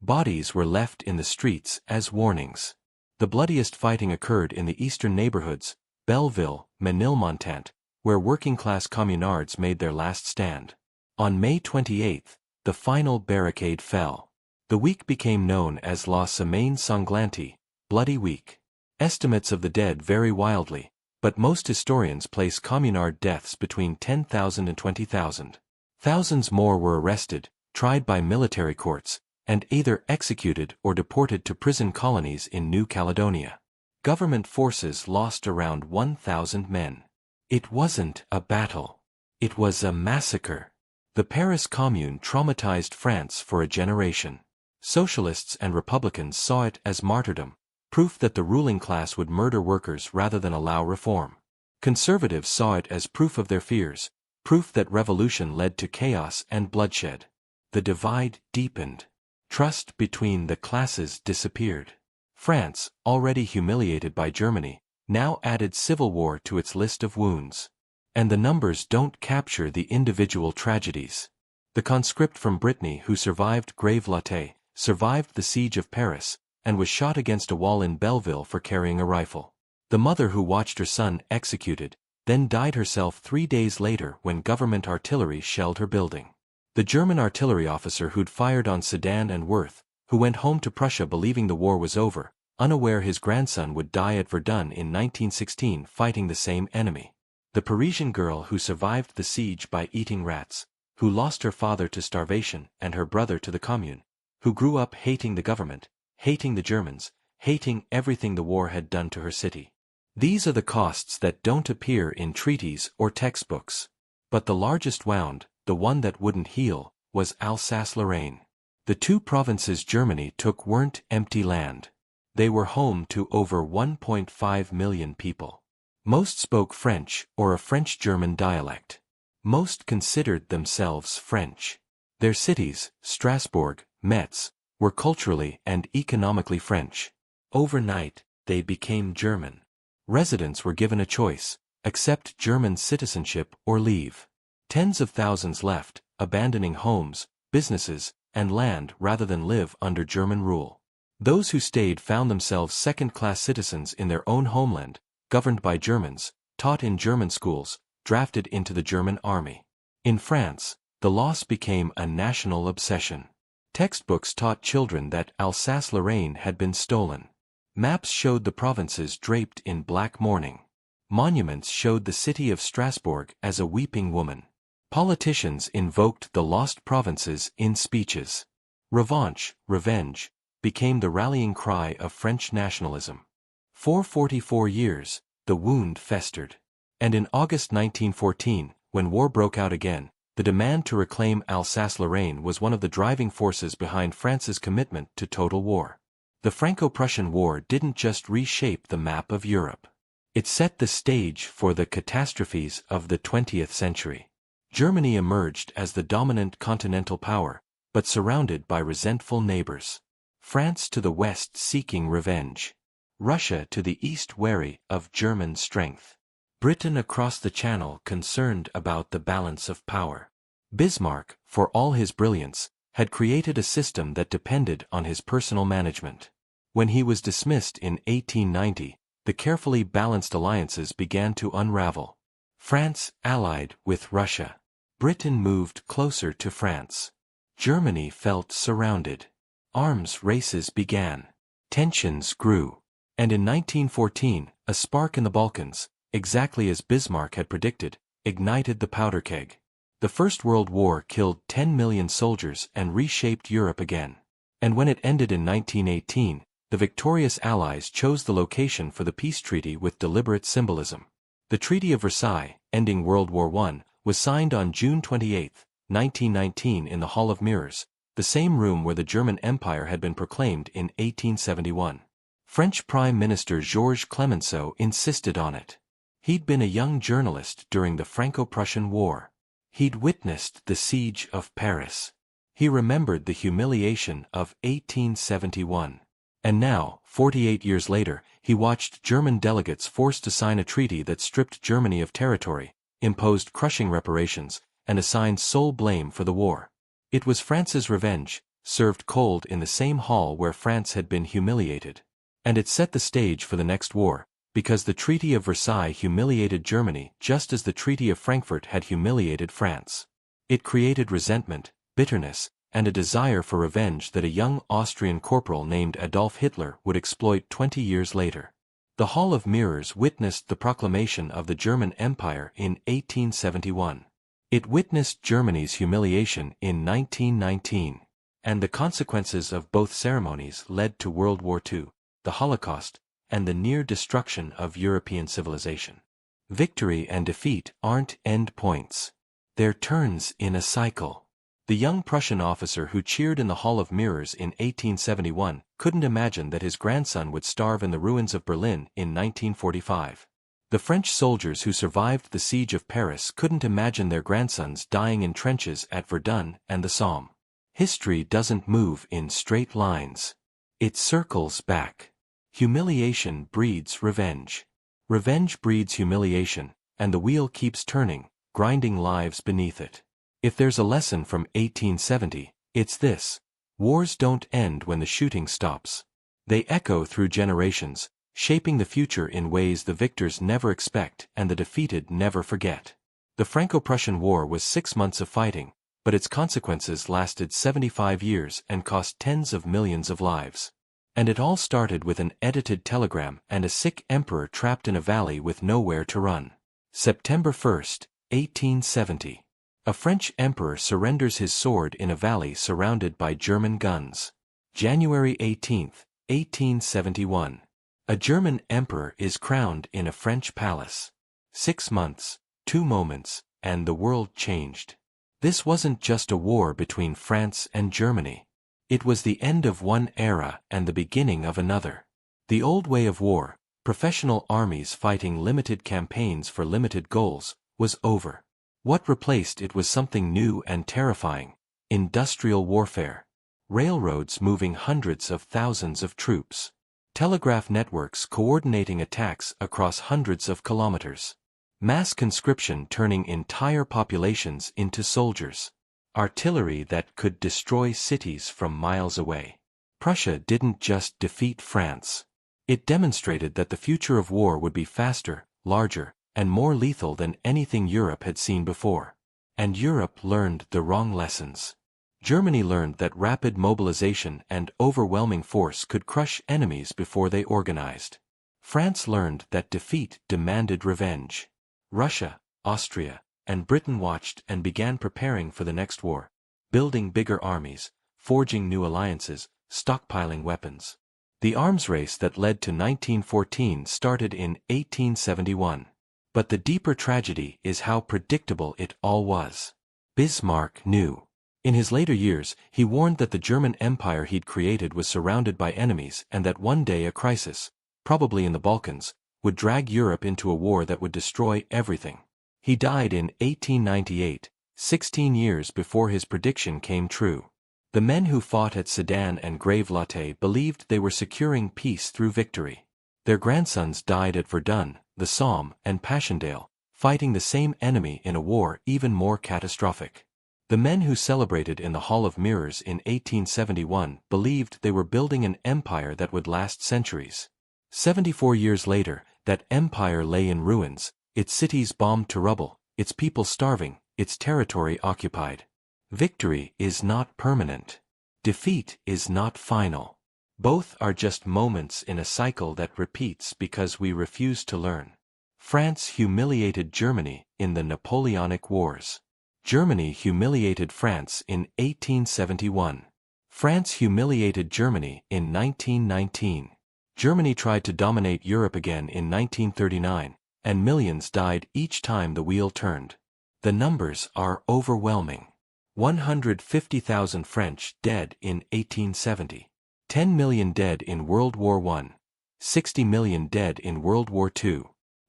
Bodies were left in the streets as warnings. The bloodiest fighting occurred in the eastern neighborhoods, Belleville, Ménilmontant, where working-class communards made their last stand. On May 28, the final barricade fell. The week became known as La Semaine Sanglante, Bloody Week. Estimates of the dead vary wildly, but most historians place communard deaths between 10,000 and 20,000. Thousands more were arrested, tried by military courts, and either executed or deported to prison colonies in New Caledonia. Government forces lost around 1,000 men. It wasn't a battle. It was a massacre. The Paris Commune traumatized France for a generation. Socialists and Republicans saw it as martyrdom, proof that the ruling class would murder workers rather than allow reform. Conservatives saw it as proof of their fears, proof that revolution led to chaos and bloodshed. The divide deepened. Trust between the classes disappeared. France, already humiliated by Germany, now added civil war to its list of wounds. And the numbers don't capture the individual tragedies. The conscript from Brittany who survived Grave-Latte, survived the siege of Paris, and was shot against a wall in Belleville for carrying a rifle. The mother who watched her son executed, then died herself 3 days later when government artillery shelled her building. The German artillery officer who'd fired on Sedan and Worth, who went home to Prussia believing the war was over, unaware his grandson would die at Verdun in 1916 fighting the same enemy. The Parisian girl who survived the siege by eating rats, who lost her father to starvation and her brother to the Commune, who grew up hating the government, hating the Germans, hating everything the war had done to her city. These are the costs that don't appear in treaties or textbooks. But the largest wound, the one that wouldn't heal, was Alsace-Lorraine. The 2 provinces Germany took weren't empty land. They were home to over 1.5 million people. Most spoke French or a French-German dialect. Most considered themselves French. Their cities, Strasbourg, Metz, were culturally and economically French. Overnight, they became German. Residents were given a choice: accept German citizenship or leave. Tens of thousands left, abandoning homes, businesses, and land rather than live under German rule. Those who stayed found themselves second-class citizens in their own homeland, governed by Germans, taught in German schools, drafted into the German army. In France, the loss became a national obsession. Textbooks taught children that Alsace-Lorraine had been stolen. Maps showed the provinces draped in black mourning. Monuments showed the city of Strasbourg as a weeping woman. Politicians invoked the lost provinces in speeches. Revanche, revenge, became the rallying cry of French nationalism. For 44 years, the wound festered. And in August 1914, when war broke out again, the demand to reclaim Alsace-Lorraine was one of the driving forces behind France's commitment to total war. The Franco-Prussian War didn't just reshape the map of Europe. It set the stage for the catastrophes of the 20th century. Germany emerged as the dominant continental power, but surrounded by resentful neighbors. France to the west seeking revenge. Russia to the east wary of German strength. Britain across the Channel concerned about the balance of power. Bismarck, for all his brilliance, had created a system that depended on his personal management. When he was dismissed in 1890, the carefully balanced alliances began to unravel. France allied with Russia. Britain moved closer to France. Germany felt surrounded. Arms races began. Tensions grew. And in 1914, a spark in the Balkans, exactly as Bismarck had predicted, ignited the powder keg. The First World War killed 10 million soldiers and reshaped Europe again. And when it ended in 1918, the victorious Allies chose the location for the peace treaty with deliberate symbolism. The Treaty of Versailles, ending World War I, was signed on June 28, 1919 in the Hall of Mirrors, the same room where the German Empire had been proclaimed in 1871. French Prime Minister Georges Clemenceau insisted on it. He'd been a young journalist during the Franco-Prussian War. He'd witnessed the siege of Paris. He remembered the humiliation of 1871. And now, 48 years later, he watched German delegates forced to sign a treaty that stripped Germany of territory, imposed crushing reparations, and assigned sole blame for the war. It was France's revenge, served cold in the same hall where France had been humiliated. And it set the stage for the next war, because the Treaty of Versailles humiliated Germany just as the Treaty of Frankfurt had humiliated France. It created resentment, bitterness, and a desire for revenge that a young Austrian corporal named Adolf Hitler would exploit 20 years later. The Hall of Mirrors witnessed the proclamation of the German Empire in 1871. It witnessed Germany's humiliation in 1919, and the consequences of both ceremonies led to World War II, the Holocaust, and the near destruction of European civilization. Victory and defeat aren't end points. They're turns in a cycle. The young Prussian officer who cheered in the Hall of Mirrors in 1871 couldn't imagine that his grandson would starve in the ruins of Berlin in 1945. The French soldiers who survived the siege of Paris couldn't imagine their grandsons dying in trenches at Verdun and the Somme. History doesn't move in straight lines. It circles back. Humiliation breeds revenge. Revenge breeds humiliation, and the wheel keeps turning, grinding lives beneath it. If there's a lesson from 1870, it's this: wars don't end when the shooting stops. They echo through generations, shaping the future in ways the victors never expect and the defeated never forget. The Franco-Prussian War was 6 months of fighting, but its consequences lasted 75 years and cost tens of millions of lives. And it all started with an edited telegram and a sick emperor trapped in a valley with nowhere to run. September 1st, 1870. A French emperor surrenders his sword in a valley surrounded by German guns. January 18th, 1871. A German emperor is crowned in a French palace. 6 months, 2 moments, and the world changed. This wasn't just a war between France and Germany. It was the end of one era and the beginning of another. The old way of war, professional armies fighting limited campaigns for limited goals, was over. What replaced it was something new and terrifying: industrial warfare. Railroads moving hundreds of thousands of troops. Telegraph networks coordinating attacks across hundreds of kilometers. Mass conscription turning entire populations into soldiers. Artillery that could destroy cities from miles away. Prussia didn't just defeat France. It demonstrated that the future of war would be faster, larger, and more lethal than anything Europe had seen before. And Europe learned the wrong lessons. Germany learned that rapid mobilization and overwhelming force could crush enemies before they organized. France learned that defeat demanded revenge. Russia, Austria, and Britain watched and began preparing for the next war, building bigger armies, forging new alliances, stockpiling weapons. The arms race that led to 1914 started in 1871. But the deeper tragedy is how predictable it all was. Bismarck knew. In his later years, he warned that the German empire he'd created was surrounded by enemies and that one day a crisis, probably in the Balkans, would drag Europe into a war that would destroy everything. He died in 1898, 16 years before his prediction came true. The men who fought at Sedan and Grave-Latte believed they were securing peace through victory. Their grandsons died at Verdun, the Somme, and Passchendaele, fighting the same enemy in a war even more catastrophic. The men who celebrated in the Hall of Mirrors in 1871 believed they were building an empire that would last centuries. 74 years later, that empire lay in ruins, its cities bombed to rubble, its people starving, its territory occupied. Victory is not permanent. Defeat is not final. Both are just moments in a cycle that repeats because we refuse to learn. France humiliated Germany in the Napoleonic Wars. Germany humiliated France in 1871. France humiliated Germany in 1919. Germany tried to dominate Europe again in 1939, and millions died each time the wheel turned. The numbers are overwhelming. 150,000 French dead in 1870. 10 million dead in World War I. 60 million dead in World War II.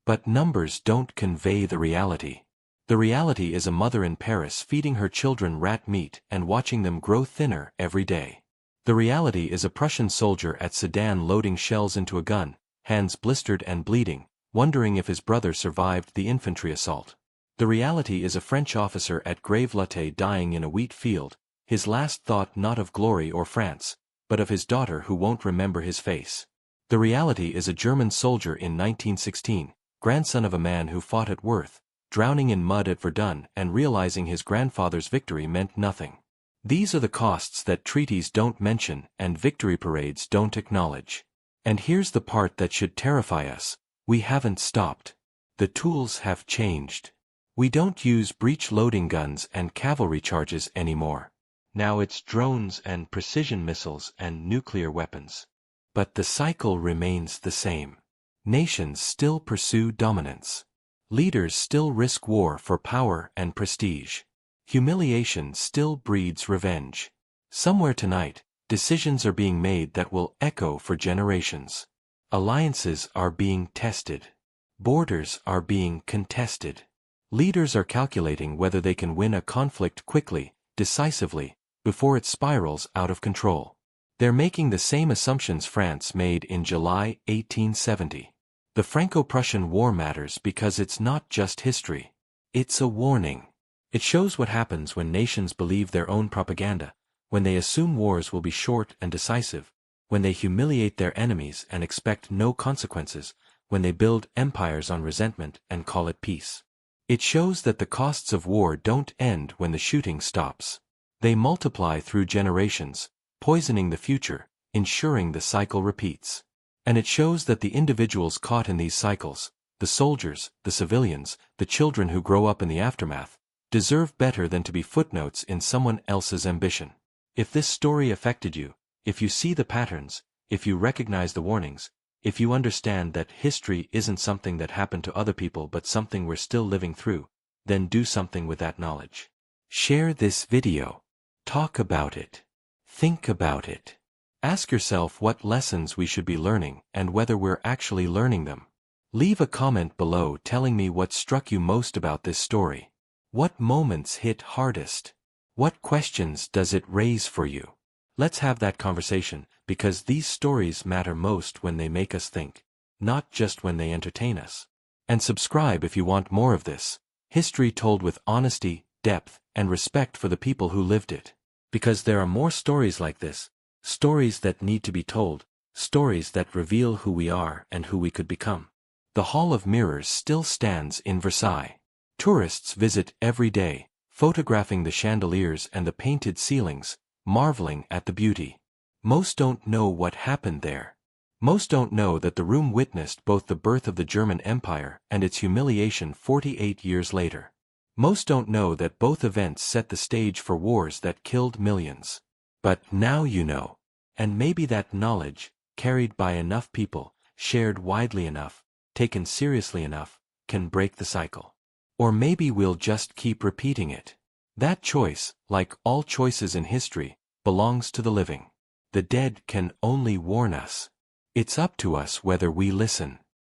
But numbers don't convey the reality. The reality is a mother in Paris feeding her children rat meat and watching them grow thinner every day. The reality is a Prussian soldier at Sedan loading shells into a gun, hands blistered and bleeding, wondering if his brother survived the infantry assault. The reality is a French officer at Grave-Latte dying in a wheat field, his last thought not of glory or France, but of his daughter who won't remember his face. The reality is a German soldier in 1916, grandson of a man who fought at Worth, drowning in mud at Verdun and realizing his grandfather's victory meant nothing. These are the costs that treaties don't mention and victory parades don't acknowledge. And here's the part that should terrify us: we haven't stopped. The tools have changed. We don't use breech-loading guns and cavalry charges anymore. Now it's drones and precision missiles and nuclear weapons. But the cycle remains the same. Nations still pursue dominance. Leaders still risk war for power and prestige. Humiliation still breeds revenge. Somewhere tonight, decisions are being made that will echo for generations. Alliances are being tested. Borders are being contested. Leaders are calculating whether they can win a conflict quickly, decisively, before it spirals out of control. They're making the same assumptions France made in July 1870. The Franco-Prussian War matters because it's not just history. It's a warning. It shows what happens when nations believe their own propaganda, when they assume wars will be short and decisive, when they humiliate their enemies and expect no consequences, when they build empires on resentment and call it peace. It shows that the costs of war don't end when the shooting stops. They multiply through generations, poisoning the future, ensuring the cycle repeats. And it shows that the individuals caught in these cycles, the soldiers, the civilians, the children who grow up in the aftermath, deserve better than to be footnotes in someone else's ambition. If this story affected you, if you see the patterns, if you recognize the warnings, if you understand that history isn't something that happened to other people but something we're still living through, then do something with that knowledge. Share this video. Talk about it. Think about it. Ask yourself what lessons we should be learning and whether we're actually learning them. Leave a comment below telling me what struck you most about this story. What moments hit hardest? What questions does it raise for you? Let's have that conversation, because these stories matter most when they make us think, not just when they entertain us. And subscribe if you want more of this. History told with honesty, depth, and respect for the people who lived it. Because there are more stories like this. Stories that need to be told, stories that reveal who we are and who we could become. The Hall of Mirrors still stands in Versailles. Tourists visit every day, photographing the chandeliers and the painted ceilings, marveling at the beauty. Most don't know what happened there. Most don't know that the room witnessed both the birth of the German Empire and its humiliation 48 years later. Most don't know that both events set the stage for wars that killed millions. But now you know. And maybe that knowledge, carried by enough people, shared widely enough, taken seriously enough, can break the cycle. Or maybe we'll just keep repeating it. That choice, like all choices in history, belongs to the living. The dead can only warn us. It's up to us whether we listen.